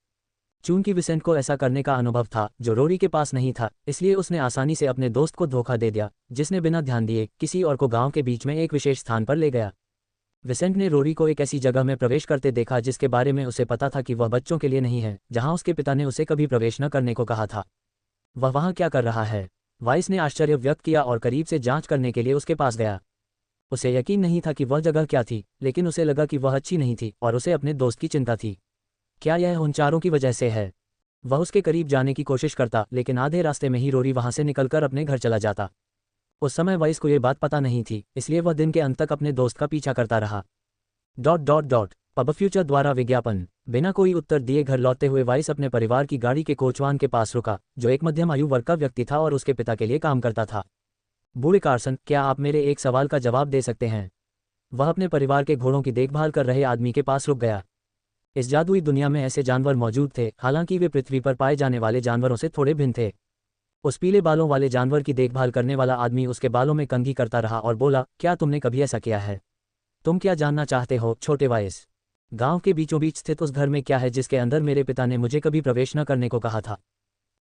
चूंकि विसेंट को ऐसा करने का अनुभव था जो रोरी के पास नहीं था, इसलिए उसने आसानी से अपने दोस्त को धोखा दे दिया, जिसने बिना ध्यान दिए किसी और को गांव के बीच में एक विशेष स्थान पर ले गया। विसेंट ने रोरी को एक ऐसी जगह में प्रवेश करते देखा जिसके बारे में उसे पता था कि वह बच्चों के लिए नहीं है, जहां उसके पिता ने उसे कभी प्रवेश न करने को कहा था। वह वहां क्या कर रहा है? वाइस ने आश्चर्य व्यक्त किया और करीब से जांच करने के लिए उसके पास गया। उसे यकीन नहीं था कि वह जगह क्या थी, लेकिन उसे लगा कि वह अच्छी नहीं थी और उसे अपने दोस्त की चिंता थी। क्या यह उन चारों की वजह से है? वह उसके करीब जाने की कोशिश करता, लेकिन आधे रास्ते में ही रोरी वहां से निकलकर अपने घर चला जाता। उस समय वाइस को यह बात पता नहीं थी, इसलिए वह दिन के अंत तक अपने दोस्त का पीछा करता रहा। पब फ्यूचर द्वारा विज्ञापन। बिना कोई उत्तर दिए घर लौटते हुए वाइस अपने परिवार की गाड़ी के कोचवान के पास रुका, जो एक मध्यम आयु वर्ग का व्यक्ति था और उसके पिता के लिए काम करता था। बूढ़े कार्सन, क्या आप मेरे एक सवाल का जवाब दे सकते हैं? वह अपने परिवार के घोड़ों की देखभाल कर रहे आदमी के पास रुक गया। इस जादुई दुनिया में ऐसे जानवर मौजूद थे, हालांकि वे पृथ्वी पर पाए जाने वाले जानवरों से थोड़े भिन्न थे। उस पीले बालों वाले जानवर की देखभाल करने वाला आदमी उसके बालों में कंघी करता रहा और बोला, क्या तुमने कभी ऐसा किया है? तुम क्या जानना चाहते हो, छोटे वाइस? गांव के बीचों बीच स्थित उस घर में क्या है जिसके अंदर मेरे पिता ने मुझे कभी प्रवेश न करने को कहा था?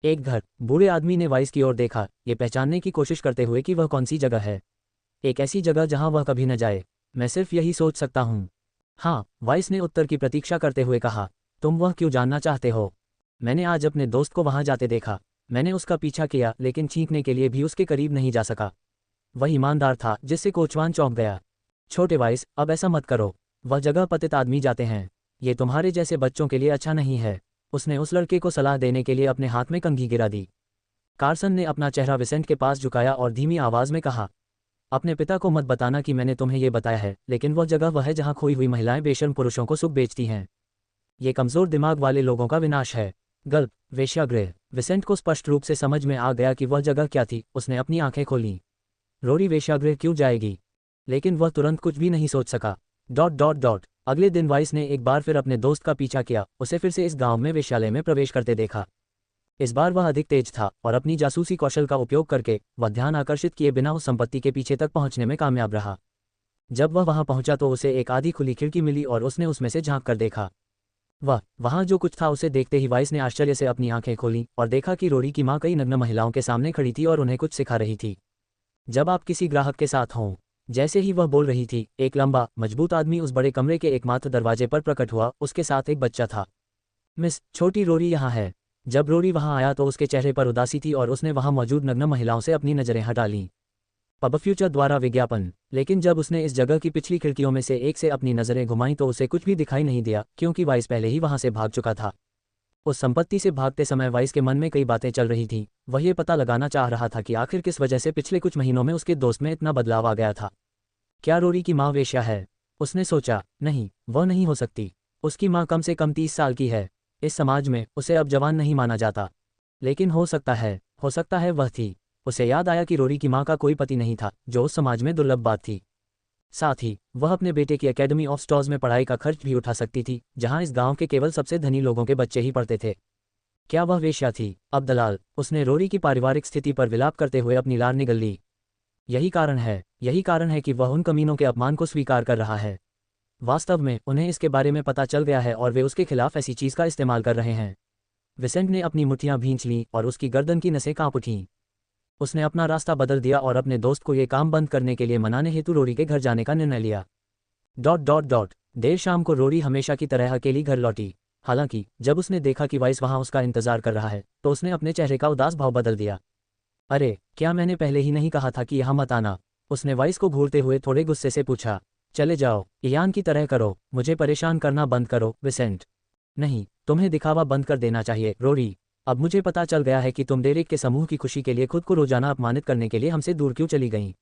एक घर। बूढ़े आदमी ने वाइस की ओर देखा, ये पहचानने की कोशिश करते हुए कि वह कौन सी जगह है। एक ऐसी जगह जहां वह कभी न जाए। मैं सिर्फ यही सोच सकता हूँ। हाँ, वाइस ने उत्तर की प्रतीक्षा करते हुए कहा। तुम वह क्यों जानना चाहते हो? मैंने आज अपने दोस्त को वहां जाते देखा। मैंने उसका पीछा किया, लेकिन छींकने के लिए भी उसके करीब नहीं जा सका। वह ईमानदार था, जिससे कोचवान चौंक गया। छोटे वाइस, अब ऐसा मत करो। वह जगह पतित आदमी जाते हैं। ये तुम्हारे जैसे बच्चों के लिए अच्छा नहीं है। उसने उस लड़के को सलाह देने के लिए अपने हाथ में कंघी गिरा दी। कार्सन ने अपना चेहरा विसेंट के पास झुकाया और धीमी आवाज में कहा, अपने पिता को मत बताना कि मैंने तुम्हें यह बताया है, लेकिन वह जगह वह है जहां खोई हुई महिलाएं बेशर्म पुरुषों को सुख बेचती हैं। ये कमजोर दिमाग वाले लोगों का विनाश है। गल्प। वेश्यागृह। विसेंट को स्पष्ट रूप से समझ में आ गया कि वह जगह क्या थी। उसने अपनी आंखें खोलीं। रोरी वेश्यागृह क्यों जाएगी? लेकिन वह तुरंत कुछ भी नहीं सोच सका। अगले दिन वाइस ने एक बार फिर अपने दोस्त का पीछा किया, उसे फिर से इस गांव में वेश्यालय में प्रवेश करते देखा। इस बार वह अधिक तेज था और अपनी जासूसी कौशल का उपयोग करके वह ध्यान आकर्षित किए बिना उस संपत्ति के पीछे तक पहुंचने में कामयाब रहा। जब वह वहां पहुंचा तो उसे एक आधी खुली खिड़की मिली और उसने उसमें से झांक कर देखा। वहां जो कुछ था उसे देखते ही वाइस ने आश्चर्य से अपनी आंखें खोलीं और देखा कि रोरी की मां कई नग्न महिलाओं के सामने खड़ी थी और उन्हें कुछ सिखा रही थी। जब आप किसी ग्राहक के साथ हों। जैसे ही वह बोल रही थी, एक लंबा मजबूत आदमी उस बड़े कमरे के एकमात्र दरवाजे पर प्रकट हुआ। उसके साथ एक बच्चा था। मिस, छोटी रोरी यहाँ है। जब रोरी वहां आया तो उसके चेहरे पर उदासी थी और उसने वहां मौजूद नग्न महिलाओं से अपनी नजरें हटा लीं। पब फ्यूचर द्वारा विज्ञापन। लेकिन जब उसने इस जगह की पिछली खिड़कियों में से एक से अपनी नजरें घुमाईं तो उसे कुछ भी दिखाई नहीं दिया, क्योंकि वाइस पहले ही वहां से भाग चुका था। उस संपत्ति से भागते समय वाइस के मन में कई बातें चल रही थीं। वह ये पता लगाना चाह रहा था कि आखिर किस वजह से पिछले कुछ महीनों में उसके दोस्त में इतना बदलाव आ गया था। क्या रोरी की माँ वेश्या है? उसने सोचा। नहीं, वह नहीं हो सकती। उसकी माँ कम से कम 30 साल की है। इस समाज में उसे अब जवान नहीं माना जाता। लेकिन हो सकता है वह थी। उसे याद आया कि रोरी की माँ का कोई पति नहीं था, जो उस समाज में दुर्लभ बात थी। साथ ही वह अपने बेटे की एकेडमी ऑफ स्टॉर्स में पढ़ाई का खर्च भी उठा सकती थी, जहां इस गांव के केवल सबसे धनी लोगों के बच्चे ही पढ़ते थे। क्या वह वेश्या थी? अब दलाल। उसने रोरी की पारिवारिक स्थिति पर विलाप करते हुए अपनी लार निगल ली। यही कारण है कि वह उन कमीनों के अपमान को स्वीकार कर रहा है। वास्तव में उन्हें इसके बारे में पता चल गया है और वे उसके खिलाफ ऐसी चीज का इस्तेमाल कर रहे हैं। विसेंट ने अपनी मुट्ठियां भींच लीं और उसकी गर्दन की नसें कांप उठीं। उसने अपना रास्ता बदल दिया और अपने दोस्त को ये काम बंद करने के लिए मनाने हेतु रोरी के घर जाने का निर्णय लिया। देर शाम को रोरी हमेशा की तरह अकेली घर लौटी। हालांकि जब उसने देखा कि वाइस वहां उसका इंतजार कर रहा है तो उसने अपने चेहरे का उदास भाव बदल दिया। अरे, क्या मैंने पहले ही नहीं कहा था कि यहाँ मत आना? उसने वाइस को घूरते हुए थोड़े गुस्से से पूछा। चले जाओ, इयान की तरह करो, मुझे परेशान करना बंद करो, विसेंट। नहीं, तुम्हें दिखावा बंद कर देना चाहिए, रोरी। अब मुझे पता चल गया है कि तुम डेरेक के समूह की खुशी के लिए खुद को रोजाना अपमानित करने के लिए हमसे दूर क्यों चली गईं।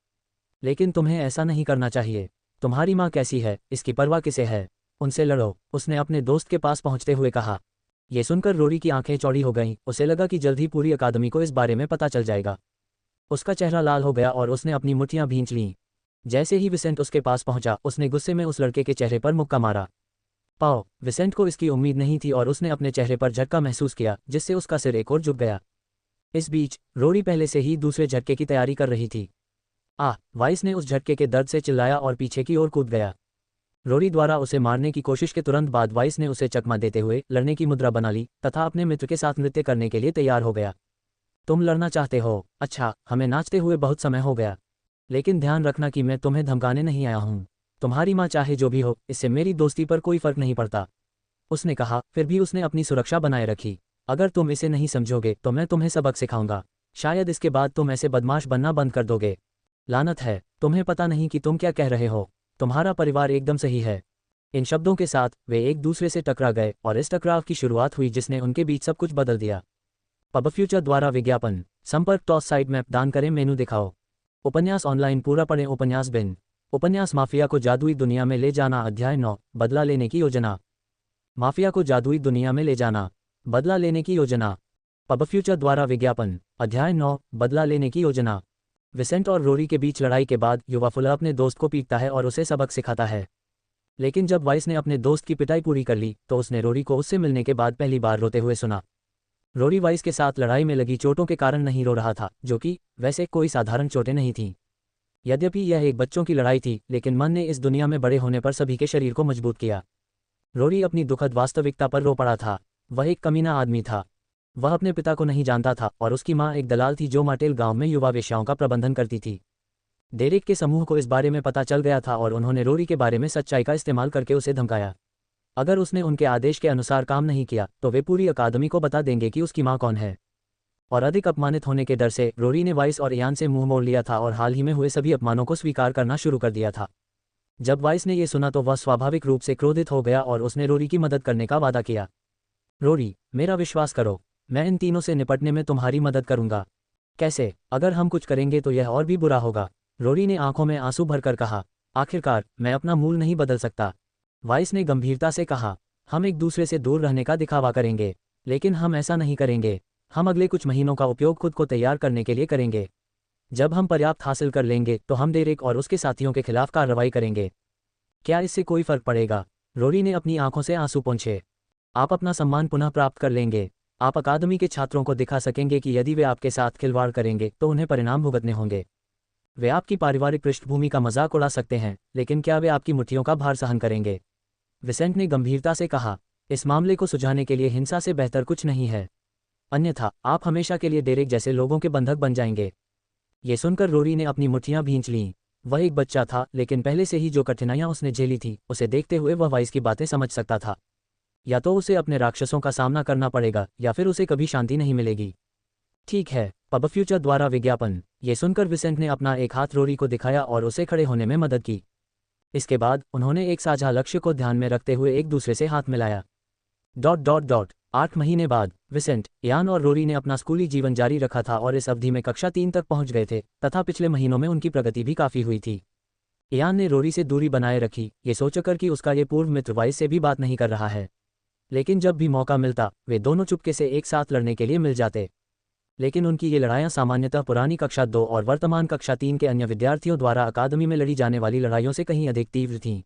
लेकिन तुम्हें ऐसा नहीं करना चाहिए। तुम्हारी माँ कैसी है, इसकी परवाह किसे है? उनसे लड़ो, उसने अपने दोस्त के पास पहुंचते हुए कहा। यह सुनकर रोरी की आंखें चौड़ी हो गईं। उसे लगा कि जल्द ही पूरी अकादमी को इस बारे में पता चल जाएगा। उसका चेहरा लाल हो गया और उसने अपनी मुट्ठियां भींच लीं। जैसे ही विसेंट उसके पास पहुंचा, उसने गुस्से में उस लड़के के चेहरे पर मुक्का मारा। पाओ। विसेंट को इसकी उम्मीद नहीं थी और उसने अपने चेहरे पर झटका महसूस किया, जिससे उसका सिर एक और झुक गया। इस बीच रोरी पहले से ही दूसरे झटके की तैयारी कर रही थी। वाइस ने उस झटके के दर्द से चिल्लाया और पीछे की ओर कूद गया। रोरी द्वारा उसे मारने की कोशिश के तुरंत बाद वाइस ने उसे चकमा देते हुए लड़ने की मुद्रा बना ली तथा अपने मित्र के साथ नृत्य करने के लिए तैयार हो गया। तुम लड़ना चाहते हो? अच्छा, हमें नाचते हुए बहुत समय हो गया, लेकिन ध्यान रखना कि मैं तुम्हें धमकाने नहीं आया हूँ। तुम्हारी माँ चाहे जो भी हो, इससे मेरी दोस्ती पर कोई फर्क नहीं पड़ता, उसने कहा। फिर भी उसने अपनी सुरक्षा बनाए रखी। अगर तुम इसे नहीं समझोगे तो मैं तुम्हें सबक सिखाऊंगा। शायद इसके बाद तुम ऐसे बदमाश बनना बंद कर दोगे। लानत है, तुम्हें पता नहीं कि तुम क्या कह रहे हो। तुम्हारा परिवार एकदम सही है। इन शब्दों के साथ वे एक दूसरे से टकरा गए और इस टकराव की शुरुआत हुई जिसने उनके बीच सब कुछ बदल दिया। पब फ्यूचर द्वारा विज्ञापन। संपर्क टॉस साइट मैप दान करें, मेनू दिखाओ। उपन्यास ऑनलाइन पूरा पढ़ें। उपन्यास बिन। उपन्यास माफिया को जादुई दुनिया में ले जाना। अध्याय 9, बदला लेने की योजना। माफिया को जादुई दुनिया में ले जाना, बदला लेने की योजना। पब फ्यूचर द्वारा विज्ञापन। अध्याय 9, बदला लेने की योजना। विसेंट और रोरी के बीच लड़ाई के बाद युवा फुलर अपने दोस्त को पीटता है और उसे सबक सिखाता है। लेकिन जब वाइस ने अपने दोस्त की पिटाई पूरी कर ली तो उसने रोरी को उससे मिलने के बाद पहली बार रोते हुए सुना। रोरी वाइस के साथ लड़ाई में लगी चोटों के कारण नहीं रो रहा था, जो कि वैसे कोई साधारण चोटें नहीं थीं। यद्यपि यह एक बच्चों की लड़ाई थी, लेकिन मन ने इस दुनिया में बड़े होने पर सभी के शरीर को मजबूत किया। रोरी अपनी दुखद वास्तविकता पर रो पड़ा था। वह एक कमीना आदमी था। वह अपने पिता को नहीं जानता था और उसकी माँ एक दलाल थी जो मार्टेल गांव में युवा वेश्याओं का प्रबंधन करती थी। डेरेक के समूह को इस बारे में पता चल गया था और उन्होंने रोरी के बारे में सच्चाई का इस्तेमाल करके उसे धमकाया। अगर उसने उनके आदेश के अनुसार काम नहीं किया तो वे पूरी अकादमी को बता देंगे कि उसकी माँ कौन है। और अधिक अपमानित होने के डर से रोरी ने वाइस और इयान से मुंह मोड़ लिया था और हाल ही में हुए सभी अपमानों को स्वीकार करना शुरू कर दिया था। जब वाइस ने यह सुना तो वह स्वाभाविक रूप से क्रोधित हो गया और उसने रोरी की मदद करने का वादा किया। रोरी, मेरा विश्वास करो, मैं इन तीनों से निपटने में तुम्हारी मदद करूंगा। कैसे? अगर हम कुछ करेंगे तो यह और भी बुरा होगा। रोरी ने आंखों में आंसू भरकर कहा। आखिरकार मैं अपना मूल नहीं बदल सकता, वाइस ने गंभीरता से कहा। हम एक दूसरे से दूर रहने का दिखावा करेंगे, लेकिन हम ऐसा नहीं करेंगे। हम अगले कुछ महीनों का उपयोग खुद को तैयार करने के लिए करेंगे। जब हम पर्याप्त हासिल कर लेंगे तो हम डेरेक और उसके साथियों के खिलाफ कार्रवाई करेंगे। क्या इससे कोई फर्क पड़ेगा? रोरी ने अपनी आंखों से आंसू पोंछे। आप अपना सम्मान पुनः प्राप्त कर लेंगे। आप अकादमी के छात्रों को दिखा सकेंगे कि यदि वे आपके साथ खिलवाड़ करेंगे तो उन्हें परिणाम भुगतने होंगे। वे आपकी पारिवारिक पृष्ठभूमि का मजाक उड़ा सकते हैं, लेकिन क्या वे आपकी मुट्ठियों का भार सहन करेंगे? विसेंट ने गंभीरता से कहा। इस मामले को सुलझाने के लिए हिंसा से बेहतर कुछ नहीं है, अन्यथा आप हमेशा के लिए डेरेक जैसे लोगों के बंधक बन जाएंगे। ये सुनकर रोरी ने अपनी मुट्ठियां भींच लीं। वह एक बच्चा था, लेकिन पहले से ही जो कठिनाइयां उसने झेली थी उसे देखते हुए वह वाइस की बातें समझ सकता था। या तो उसे अपने राक्षसों का सामना करना पड़ेगा या फिर उसे कभी शांति नहीं मिलेगी। ठीक है। पब फ्यूचर द्वारा विज्ञापन। ये सुनकर विसेंट ने अपना एक हाथ रोरी को दिखाया और उसे खड़े होने में मदद की। इसके बाद उन्होंने एक साझा लक्ष्य को ध्यान में रखते हुए एक दूसरे से हाथ मिलाया। 8 महीने बाद विसेंट, इयान और रोरी ने अपना स्कूली जीवन जारी रखा था और इस अवधि में कक्षा 3 तक पहुंच गए थे तथा पिछले महीनों में उनकी प्रगति भी काफी हुई थी। इयान ने रोरी से दूरी बनाए रखी, ये सोचकर कि उसका ये पूर्व मित्र वाइस से भी बात नहीं कर रहा है। लेकिन जब भी मौका मिलता वे दोनों चुपके से एक साथ लड़ने के लिए मिल जाते। लेकिन उनकी ये लड़ाइयाँ सामान्यतः पुरानी कक्षा 2 और वर्तमान कक्षा 3 के अन्य विद्यार्थियों द्वारा अकादमी में लड़ी जाने वाली लड़ाइयों से कहीं अधिक तीव्र थीं।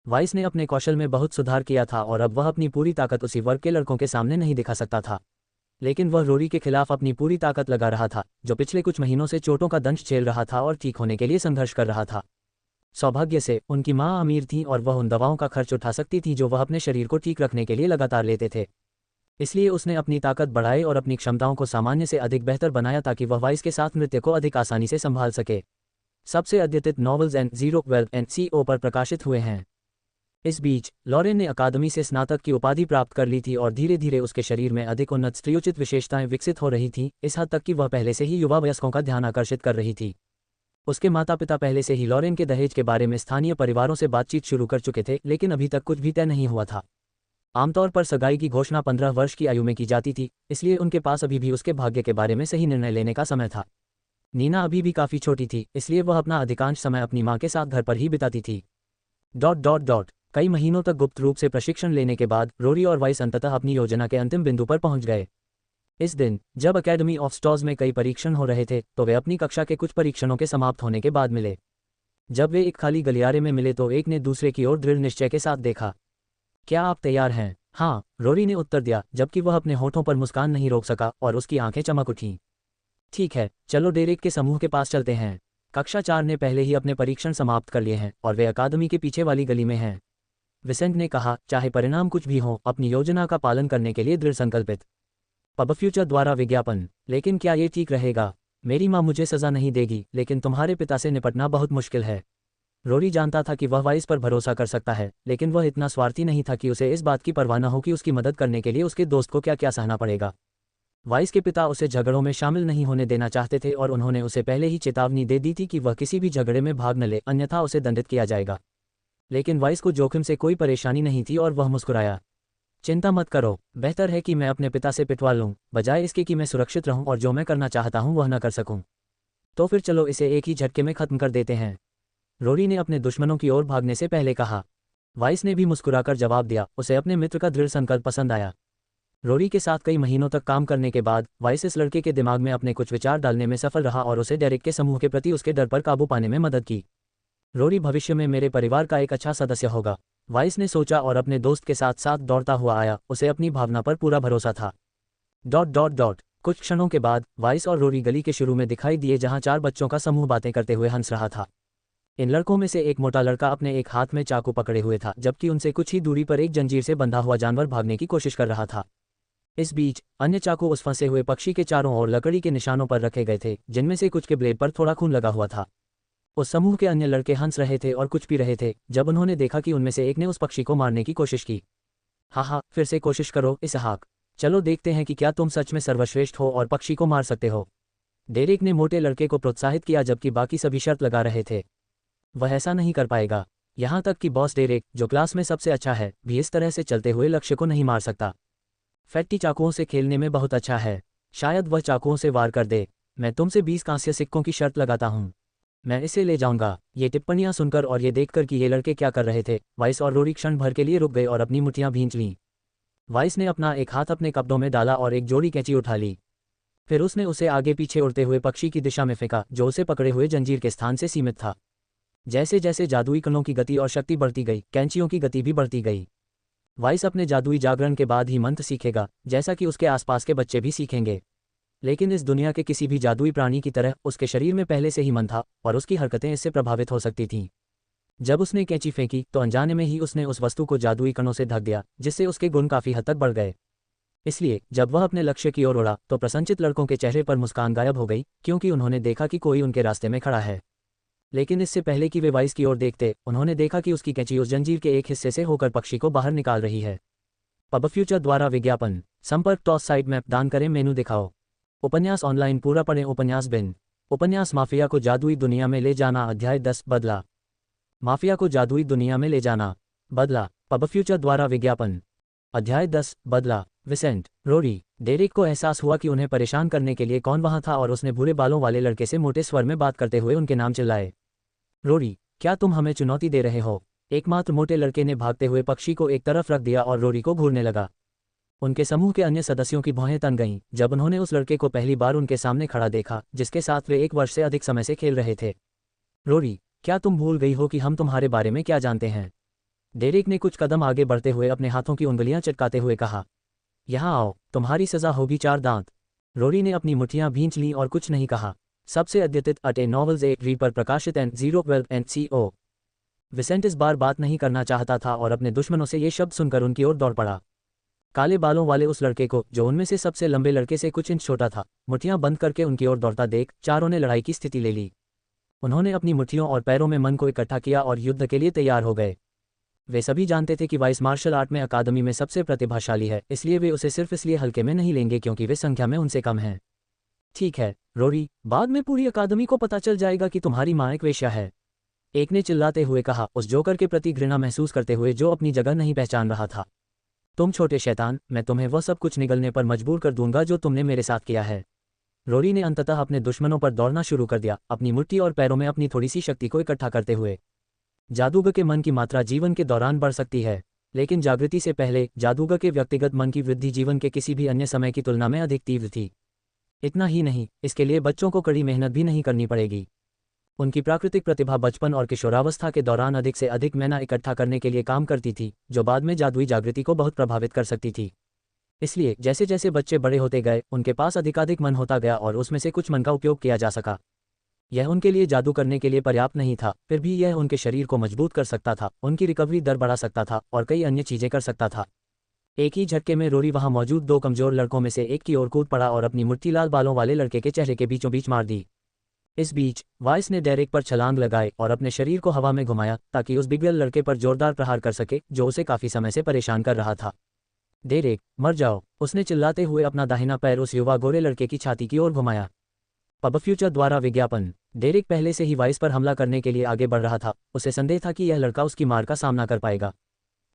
वाइस ने अपने कौशल में बहुत सुधार किया था और अब वह अपनी पूरी ताकत उसी वर्ग के लड़कों के सामने नहीं दिखा सकता था। लेकिन वह रोरी के खिलाफ अपनी पूरी ताकत लगा रहा था, जो पिछले कुछ महीनों से चोटों का दंश झेल रहा था और ठीक होने के लिए संघर्ष कर रहा था। सौभाग्य से उनकी माँ अमीर थी और वह उन दवाओं का खर्च उठा सकती थी जो वह अपने शरीर को ठीक रखने के लिए लगातार लेते थे। इसलिए उसने अपनी ताकत बढ़ाई और अपनी क्षमताओं को सामान्य से अधिक बेहतर बनाया ताकि वह वाइस के साथ नृत्य को अधिक आसानी से संभाल सके। सबसे अद्यतित नॉवेल्स N012 पर प्रकाशित हुए हैं। इस बीच लॉरेन ने अकादमी से स्नातक की उपाधि प्राप्त कर ली थी और धीरे धीरे उसके शरीर में अधिक उन्नत स्त्रियोचित विशेषताएं विकसित हो रही थीं, इस हद तक कि वह पहले से ही युवा वयस्कों का ध्यान आकर्षित कर रही थी। उसके माता पिता पहले से ही लॉरेन के दहेज के बारे में स्थानीय परिवारों से बातचीत शुरू कर चुके थे, लेकिन अभी तक कुछ भी तय नहीं हुआ था। आमतौर पर सगाई की घोषणा 15 वर्ष की आयु में की जाती थी, इसलिए उनके पास अभी भी उसके भाग्य के बारे में सही निर्णय लेने का समय था। नीना अभी भी काफ़ी छोटी थी, इसलिए वह अपना अधिकांश समय अपनी माँ के साथ घर पर ही बिताती थी। कई महीनों तक गुप्त रूप से प्रशिक्षण लेने के बाद रोरी और वाइस अंततः अपनी योजना के अंतिम बिंदु पर पहुंच गए। इस दिन जब एकेडमी ऑफ स्टॉर्स में कई परीक्षण हो रहे थे तो वे अपनी कक्षा के कुछ परीक्षणों के समाप्त होने के बाद मिले। जब वे एक खाली गलियारे में मिले तो एक ने दूसरे की ओर दृढ़ निश्चय के साथ देखा। क्या आप तैयार हैं? हाँ, रोरी ने उत्तर दिया, जबकि वह अपने होठों पर मुस्कान नहीं रोक सका और उसकी आंखें चमक उठीं। ठीक है, चलो डेरेक के समूह के पास चलते हैं। कक्षा 4 ने पहले ही अपने परीक्षण समाप्त कर लिए हैं और वे अकादमी के पीछे वाली गली में हैं। विसेंट ने कहा, चाहे परिणाम कुछ भी हो, अपनी योजना का पालन करने के लिए दृढ़ संकल्पित। पब फ्यूचर द्वारा विज्ञापन। लेकिन क्या ये ठीक रहेगा? मेरी माँ मुझे सजा नहीं देगी, लेकिन तुम्हारे पिता से निपटना बहुत मुश्किल है। रोरी जानता था कि वह वाइस पर भरोसा कर सकता है, लेकिन वह इतना स्वार्थी नहीं था कि उसे इस बात की परवाह न हो कि उसकी मदद करने के लिए उसके दोस्त को क्या क्या सहना पड़ेगा। वाइस के पिता उसे झगड़ों में शामिल नहीं होने देना चाहते थे और उन्होंने उसे पहले ही चेतावनी दे दी थी कि वह किसी भी झगड़े में भाग न ले, अन्यथा उसे दंडित किया जाएगा। लेकिन वाइस को जोखिम से कोई परेशानी नहीं थी और वह मुस्कुराया। चिंता मत करो, बेहतर है कि मैं अपने पिता से पिटवा लूं, बजाय इसके कि मैं सुरक्षित रहूं और जो मैं करना चाहता हूं वह न कर सकूं। तो फिर चलो इसे एक ही झटके में खत्म कर देते हैं, रोरी ने अपने दुश्मनों की ओर भागने से पहले कहा। वाइस ने भी मुस्कुराकर जवाब दिया। उसे अपने मित्र का दृढ़ संकल्प पसंद आया। रोरी के साथ कई महीनों तक काम करने के बाद वाइस इस लड़के के दिमाग में अपने कुछ विचार डालने में सफल रहा और उसे डेरिक के समूह के प्रति उसके डर पर काबू पाने में मदद की। रोरी भविष्य में मेरे परिवार का एक अच्छा सदस्य होगा, वाइस ने सोचा और अपने दोस्त के साथ साथ दौड़ता हुआ आया। उसे अपनी भावना पर पूरा भरोसा था। ... कुछ क्षणों के बाद वाइस और रोरी गली के शुरू में दिखाई दिए, जहां 4 बच्चों का समूह बातें करते हुए हंस रहा था। इन लड़कों में से एक मोटा लड़का अपने एक हाथ में चाकू पकड़े हुए था, जबकि उनसे कुछ ही दूरी पर एक जंजीर से बंधा हुआ जानवर भागने की कोशिश कर रहा था। इस बीच अन्य चाकू उस फंसे हुए पक्षी के चारों ओर लकड़ी के निशानों पर रखे गए थे, जिनमें से कुछ के ब्लेड पर थोड़ा खून लगा हुआ था। उस समूह के अन्य लड़के हंस रहे थे और कुछ पी रहे थे जब उन्होंने देखा कि उनमें से एक ने उस पक्षी को मारने की कोशिश की। हाँ, फिर से कोशिश करो इसहाक, चलो देखते हैं कि क्या तुम सच में सर्वश्रेष्ठ हो और पक्षी को मार सकते हो। डेरिक ने मोटे लड़के को प्रोत्साहित किया, जबकि बाकी सभी शर्त लगा रहे थे वह ऐसा नहीं कर पाएगा। यहाँ तक कि बॉस डेरिक, जो क्लास में सबसे अच्छा है, भी इस तरह से चलते हुए लक्ष्य को नहीं मार सकता। फैट्टी चाकुओं से खेलने में बहुत अच्छा है, शायद वह चाकुओं से वार कर दे। मैं तुमसे 20 कांस्य सिक्कों की शर्त लगाता हूँ, मैं इसे ले जाऊंगा। ये टिप्पणियां सुनकर और ये देखकर कि ये लड़के क्या कर रहे थे, वाइस और रोरी क्षण भर के लिए रुक गए और अपनी मुट्ठियां भींच लीं। वाइस ने अपना एक हाथ अपने कपड़ों में डाला और एक जोड़ी कैंची उठा ली। फिर उसने उसे आगे पीछे उड़ते हुए पक्षी की दिशा में फेंका, जो उसे पकड़े हुए जंजीर के स्थान से सीमित था। जैसे जैसे जादुई कणों की गति और शक्ति बढ़ती गई, कैंचियों की गति भी बढ़ती गई। वाइस अपने जादुई जागरण के बाद ही मंत्र सीखेगा, जैसा कि उसके आसपास के बच्चे भी सीखेंगे। लेकिन इस दुनिया के किसी भी जादुई प्राणी की तरह उसके शरीर में पहले से ही मन था और उसकी हरकतें इससे प्रभावित हो सकती थीं। जब उसने कैंची फेंकी तो अनजाने में ही उसने उस वस्तु को जादुई कणों से ढक दिया, जिससे उसके गुण काफी हद तक बढ़ गए। इसलिए जब वह अपने लक्ष्य की ओर उड़ा तो प्रसन्नचित लड़कों के चेहरे पर मुस्कान गायब हो गई, क्योंकि उन्होंने देखा कि कोई उनके रास्ते में खड़ा है। लेकिन इससे पहले कि वे वाइस की ओर देखते, उन्होंने देखा कि उसकी कैंची उस जंजीर के एक हिस्से से होकर पक्षी को बाहर निकाल रही है। पब फ्यूचर द्वारा विज्ञापन। संपर्क टॉस साइट मैप दान करें, मेनू दिखाओ। उपन्यास ऑनलाइन पूरा पढ़ें। उपन्यास बिन। उपन्यास माफिया को जादुई दुनिया में ले जाना, अध्याय 10 बदला। माफिया को जादुई दुनिया में ले जाना, बदला। पब फ्यूचर द्वारा विज्ञापन। अध्याय 10 बदला। विसेंट, रोरी, डेरिक को एहसास हुआ कि उन्हें परेशान करने के लिए कौन वहां था और उसने भूरे बालों वाले लड़के से मोटे स्वर में बात करते हुए उनके नाम चिल्लाए। रोरी, क्या तुम हमें चुनौती दे रहे हो? एकमात्र मोटे लड़के ने भागते हुए पक्षी को एक तरफ रख दिया और रोरी को घूरने लगा। उनके समूह के अन्य सदस्यों की भौहें तन गईं जब उन्होंने उस लड़के को पहली बार उनके सामने खड़ा देखा, जिसके साथ वे 1 वर्ष से अधिक समय से खेल रहे थे। रोरी, क्या तुम भूल गई हो कि हम तुम्हारे बारे में क्या जानते हैं? डेरिक ने कुछ कदम आगे बढ़ते हुए अपने हाथों की उंगलियां चटकाते हुए कहा। यहाँ आओ, तुम्हारी सजा होगी 4 दांत। रोरी ने अपनी मुट्ठियां भींच लीं और कुछ नहीं कहा। सबसे अद्यतित अटे नॉवेल्स एक री पर प्रकाशित N012 NCO। विसेंट इस बार बात नहीं करना चाहता था और अपने दुश्मनों से ये शब्द सुनकर उनकी ओर दौड़ पड़ा। काले बालों वाले उस लड़के को, जो उनमें से सबसे लंबे लड़के से कुछ इंच छोटा था, मुट्ठियां बंद करके उनकी ओर दौड़ता देख चारों ने लड़ाई की स्थिति ले ली। उन्होंने अपनी मुट्ठियों और पैरों में मन को इकट्ठा किया और युद्ध के लिए तैयार हो गए। वे सभी जानते थे कि वाइस मार्शल आर्ट में अकादमी में सबसे प्रतिभाशाली है, इसलिए वे उसे सिर्फ इसलिए हल्के में नहीं लेंगे क्योंकि वे संख्या में उनसे कम हैं। ठीक है रोरी, बाद में पूरी अकादमी को पता चल जाएगा कि तुम्हारी मां एक वेश्या है, एक ने चिल्लाते हुए कहा, उस जोकर के प्रति घृणा महसूस करते हुए जो अपनी जगह नहीं पहचान रहा था। तुम छोटे शैतान, मैं तुम्हें वह सब कुछ निगलने पर मजबूर कर दूंगा जो तुमने मेरे साथ किया है। रोरी ने अंततः अपने दुश्मनों पर दौड़ना शुरू कर दिया, अपनी मुट्ठी और पैरों में अपनी थोड़ी सी शक्ति को इकट्ठा करते हुए। जादूगर के मन की मात्रा जीवन के दौरान बढ़ सकती है, लेकिन जागृति से पहले जादूगर के व्यक्तिगत मन की वृद्धि जीवन के किसी भी अन्य समय की तुलना में अधिक तीव्र थी। इतना ही नहीं, इसके लिए बच्चों को कड़ी मेहनत भी नहीं करनी पड़ेगी। उनकी प्राकृतिक प्रतिभा बचपन और किशोरावस्था के दौरान अधिक से अधिक मैना इकट्ठा करने के लिए काम करती थी, जो बाद में जादुई जागृति को बहुत प्रभावित कर सकती थी। इसलिए जैसे जैसे बच्चे बड़े होते गए, उनके पास अधिकाधिक मन होता गया और उसमें से कुछ मन का उपयोग किया जा सका। यह उनके लिए जादू करने के लिए पर्याप्त नहीं था, फिर भी यह उनके शरीर को मजबूत कर सकता था, उनकी रिकवरी दर बढ़ा सकता था और कई अन्य चीजें कर सकता था। एक ही झटके में रोरी वहां मौजूद दो कमजोर लड़कों में से एक की ओर कूद पड़ा और अपनी मुट्ठी लाल बालों वाले लड़के के चेहरे के बीचों बीच मार दी। इस बीच वाइस ने डेरेक पर छलांग लगाई और अपने शरीर को हवा में घुमाया ताकि उस बिगड़ल लड़के पर जोरदार प्रहार कर सके जो उसे काफी समय से परेशान कर रहा था। डेरेक, मर जाओ, उसने चिल्लाते हुए अपना दाहिना पैर उस युवा गोरे लड़के की छाती की ओर घुमाया। पब फ्यूचर द्वारा विज्ञापन। डेरेक पहले से ही वाइस पर हमला करने के लिए आगे बढ़ रहा था, उसे संदेह था कि यह लड़का उसकी मार का सामना कर पाएगा।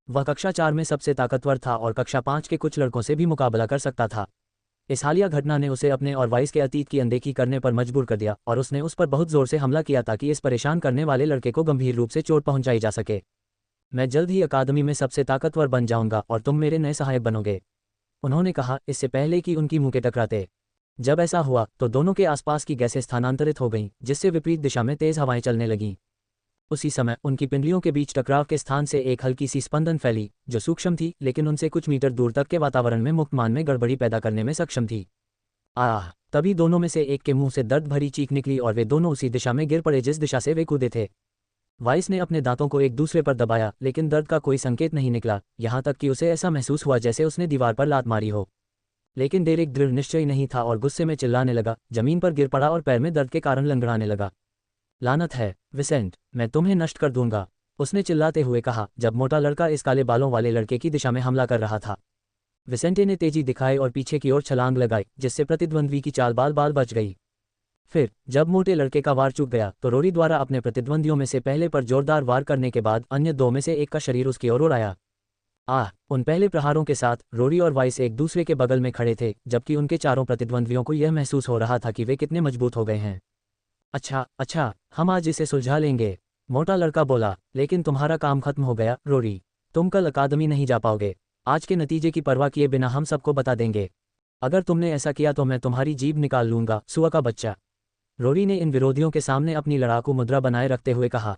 वह कक्षा 4 में सबसे ताकतवर था और कक्षा 5 के कुछ लड़कों से भी मुकाबला कर सकता था। इस हालिया घटना ने उसे अपने और वाइस के अतीत की अनदेखी करने पर मजबूर कर दिया और उसने उस पर बहुत जोर से हमला किया ताकि इस परेशान करने वाले लड़के को गंभीर रूप से चोट पहुंचाई जा सके। मैं जल्द ही अकादमी में सबसे ताकतवर बन जाऊंगा और तुम मेरे नए सहायक बनोगे, उन्होंने कहा, इससे पहले कि उनकी मुंह के टकराते। जब ऐसा हुआ तो दोनों के आसपास की गैसें स्थानांतरित हो गईं, जिससे विपरीत दिशा में तेज हवाएं चलने लगीं। उसी समय उनकी पिंडलियों के बीच टकराव के स्थान से एक हल्की सी स्पंदन फैली जो सूक्ष्म थी लेकिन उनसे कुछ मीटर दूर तक के वातावरण में मुक्त मान में गड़बड़ी पैदा करने में सक्षम थी। आह! तभी दोनों में से एक के मुंह से दर्द भरी चीख निकली और वे दोनों उसी दिशा में गिर पड़े जिस दिशा से वे कूदे थे। वाइस ने अपने दांतों को एक दूसरे पर दबाया लेकिन दर्द का कोई संकेत नहीं निकला, यहाँ तक कि उसे ऐसा महसूस हुआ जैसे उसने दीवार पर लात मारी हो। लेकिन डेरेक दृढ़ निश्चय नहीं था और गुस्से में चिल्लाने लगा, जमीन पर गिर पड़ा और पैर में दर्द के कारण लंगड़ाने लगा। लानत है, विसेंट, मैं तुम्हें नष्ट कर दूंगा, उसने चिल्लाते हुए कहा जब मोटा लड़का इस काले बालों वाले लड़के की दिशा में हमला कर रहा था। विसेंटे ने तेजी दिखाई और पीछे की ओर छलांग लगाई जिससे प्रतिद्वंद्वी की चाल बाल बाल बच गई। फिर जब मोटे लड़के का वार चूक गया तो रोरी द्वारा अपने प्रतिद्वंदियों में से पहले पर जोरदार वार करने के बाद अन्य दो में से एक का शरीर उसकी ओर उड़ाया। उन पहले प्रहारों के साथ रोरी और वाइस एक दूसरे के बगल में खड़े थे जबकि उनके चारों प्रतिद्वंद्वियों को यह महसूस हो रहा था कि वे कितने मजबूत हो गए हैं। अच्छा, हम आज इसे सुलझा लेंगे, मोटा लड़का बोला, लेकिन तुम्हारा काम खत्म हो गया रोरी, तुम कल अकादमी नहीं जा पाओगे। आज के नतीजे की परवाह किए बिना हम सबको बता देंगे। अगर तुमने ऐसा किया तो मैं तुम्हारी जीभ निकाल लूंगा, सुअर का बच्चा। रोरी ने इन विरोधियों के सामने अपनी लड़ाकू मुद्रा बनाए रखते हुए कहा।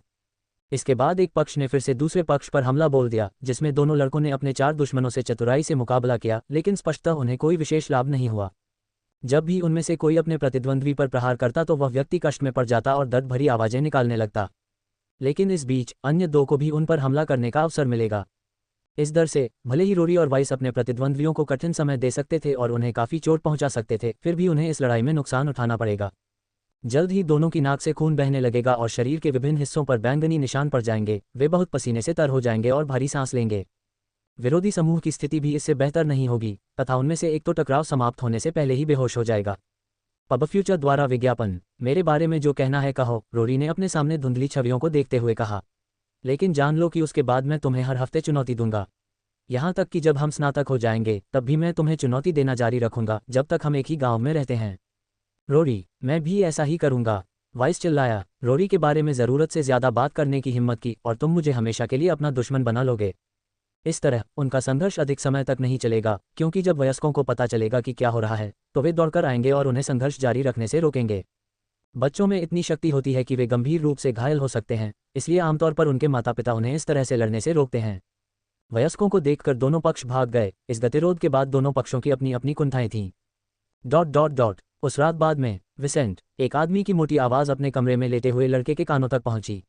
इसके बाद एक पक्ष ने फिर से दूसरे पक्ष पर हमला बोल दिया जिसमें दोनों लड़कों ने अपने 4 दुश्मनों से चतुराई से मुकाबला किया लेकिन स्पष्टतः उन्हें कोई विशेष लाभ नहीं हुआ। जब भी उनमें से कोई अपने प्रतिद्वंद्वी पर प्रहार करता तो वह व्यक्ति कष्ट में पड़ जाता और दर्द भरी आवाजें निकालने लगता। लेकिन इस बीच अन्य दो को भी उन पर हमला करने का अवसर मिलेगा। इस डर से भले ही रोरी और वाइस अपने प्रतिद्वंद्वियों को कठिन समय दे सकते थे और उन्हें काफी चोट पहुंचा सकते थे, फिर भी उन्हें इस लड़ाई में नुकसान उठाना पड़ेगा। जल्द ही दोनों की नाक से खून बहने लगेगा और शरीर के विभिन्न हिस्सों पर बैंगनी निशान पड़ जाएंगे, वे बहुत पसीने से तर हो जाएंगे और भारी सांस लेंगे। विरोधी समूह की स्थिति भी इससे बेहतर नहीं होगी तथा उनमें से एक तो टकराव समाप्त होने से पहले ही बेहोश हो जाएगा। पब फ्यूचर द्वारा विज्ञापन। मेरे बारे में जो कहना है कहो, रोरी ने अपने सामने धुंधली छवियों को देखते हुए कहा, लेकिन जान लो कि उसके बाद मैं तुम्हें हर हफ्ते चुनौती दूंगा। यहाँ तक कि जब हम स्नातक हो जाएंगे तब भी मैं तुम्हें चुनौती देना जारी रखूंगा जब तक हम एक ही गांव में रहते हैं। रोरी, मैं भी ऐसा ही करूंगा, वाइस चिल्लाया। रोरी के बारे में ज़रूरत से ज़्यादा बात करने की हिम्मत की और तुम मुझे हमेशा के लिए अपना दुश्मन बना लोगे। इस तरह उनका संघर्ष अधिक समय तक नहीं चलेगा क्योंकि जब वयस्कों को पता चलेगा कि क्या हो रहा है तो वे दौड़कर आएंगे और उन्हें संघर्ष जारी रखने से रोकेंगे। बच्चों में इतनी शक्ति होती है कि वे गंभीर रूप से घायल हो सकते हैं, इसलिए आमतौर पर उनके माता पिता उन्हें इस तरह से लड़ने से रोकते हैं। वयस्कों को देखकर दोनों पक्ष भाग गए। इस गतिरोध के बाद दोनों पक्षों की अपनी अपनी कुंठाएं थीं। ... उस रात बाद में विसेंट, एक आदमी की मोटी आवाज़ अपने कमरे में लेटे हुए लड़के के कानों तक पहुंची।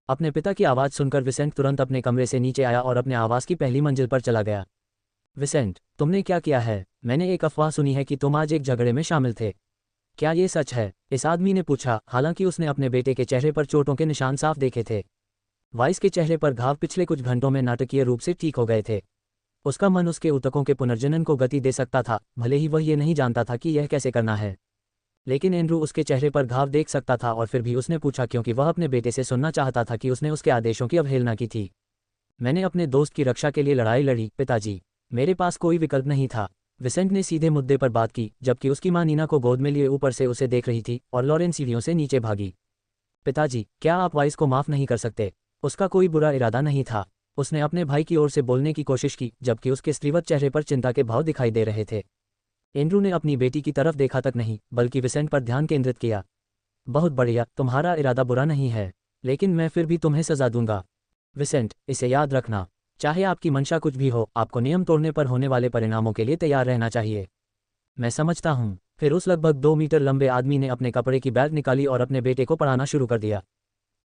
अपने पिता की आवाज़ सुनकर विसेंट तुरंत अपने कमरे से नीचे आया और अपने आवास की पहली मंजिल पर चला गया। विसेंट, तुमने क्या किया है? मैंने एक अफवाह सुनी है कि तुम आज एक झगड़े में शामिल थे, क्या ये सच है? इस आदमी ने पूछा, हालांकि उसने अपने बेटे के चेहरे पर चोटों के निशान साफ देखे थे। वाइस के चेहरे पर घाव पिछले कुछ घंटों में नाटकीय रूप से ठीक हो गए थे। उसका मन उसके ऊतकों के पुनर्जनन को गति दे सकता था, भले ही वह ये नहीं जानता था कि यह कैसे करना है। लेकिन एंड्रू उसके चेहरे पर घाव देख सकता था और फिर भी उसने पूछा क्योंकि वह अपने बेटे से सुनना चाहता था कि उसने उसके आदेशों की अवहेलना की थी। मैंने अपने दोस्त की रक्षा के लिए लड़ाई लड़ी पिताजी, मेरे पास कोई विकल्प नहीं था। विसेंट ने सीधे मुद्दे पर बात की जबकि उसकी मां नीना को गोद में लिए ऊपर से उसे देख रही थी और लॉरेन सीढ़ियों से नीचे भागी। पिताजी, क्या आप वाइस को माफ नहीं कर सकते? उसका कोई बुरा इरादा नहीं था, उसने अपने भाई की ओर से बोलने की कोशिश की जबकि उसके स्त्रीवत चेहरे पर चिंता के भाव दिखाई दे रहे थे। एंड्रू ने अपनी बेटी की तरफ देखा तक नहीं बल्कि विसेंट पर ध्यान केंद्रित किया। बहुत बढ़िया, तुम्हारा इरादा बुरा नहीं है, लेकिन मैं फिर भी तुम्हें सजा दूंगा। विसेंट, इसे याद रखना, चाहे आपकी मंशा कुछ भी हो, आपको नियम तोड़ने पर होने वाले परिणामों के लिए तैयार रहना चाहिए। मैं समझता हूँ, फिर उस लगभग 2 मीटर लंबे आदमी ने अपने कपड़े की बैग निकाली और अपने बेटे को पढ़ाना शुरू कर दिया।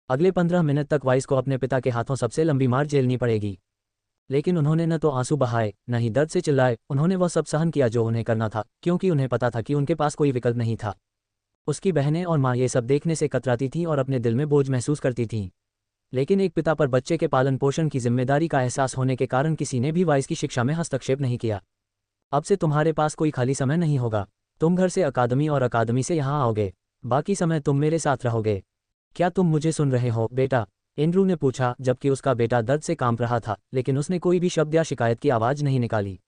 अगले 15 मिनट तक वाइस को अपने पिता के हाथों सबसे लंबी मार झेलनी पड़ेगी। लेकिन उन्होंने न तो आंसू बहाए, न ही दर्द से चिल्लाए, उन्होंने वह सब सहन किया जो उन्हें करना था, क्योंकि उन्हें पता था कि उनके पास कोई विकल्प नहीं था। उसकी बहनें और माँ ये सब देखने से कतराती थीं और अपने दिल में बोझ महसूस करती थीं। लेकिन एक पिता पर बच्चे के पालन पोषण की जिम्मेदारी का एहसास होने के कारण किसी ने भी वाइस की शिक्षा में हस्तक्षेप नहीं किया। अब से तुम्हारे पास कोई खाली समय नहीं होगा। तुम घर से अकादमी और अकादमी से यहाँ आओगे। बाकी समय तुम मेरे साथ रहोगे। क्या तुम मुझे सुन रहे हो, बेटा? एंड्रू ने पूछा, जबकि उसका बेटा दर्द से कांप रहा था, लेकिन उसने कोई भी शब्द या शिकायत की आवाज़ नहीं निकाली।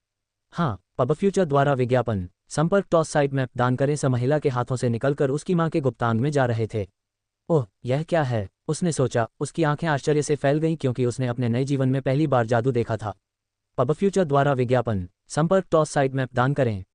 हाँ, पब फ्यूचर द्वारा विज्ञापन। संपर्क टॉस साइट में दान करें से महिला के हाथों से निकलकर उसकी माँ के गुप्तांग में जा रहे थे। ओह, यह क्या है? उसने सोचा। उसकी आंखें आश्चर्य से फैल गईं क्योंकि उसने अपने नए जीवन में पहली बार जादू देखा था। पब फ्यूचर द्वारा विज्ञापन। संपर्क टॉस साइट में दान करें।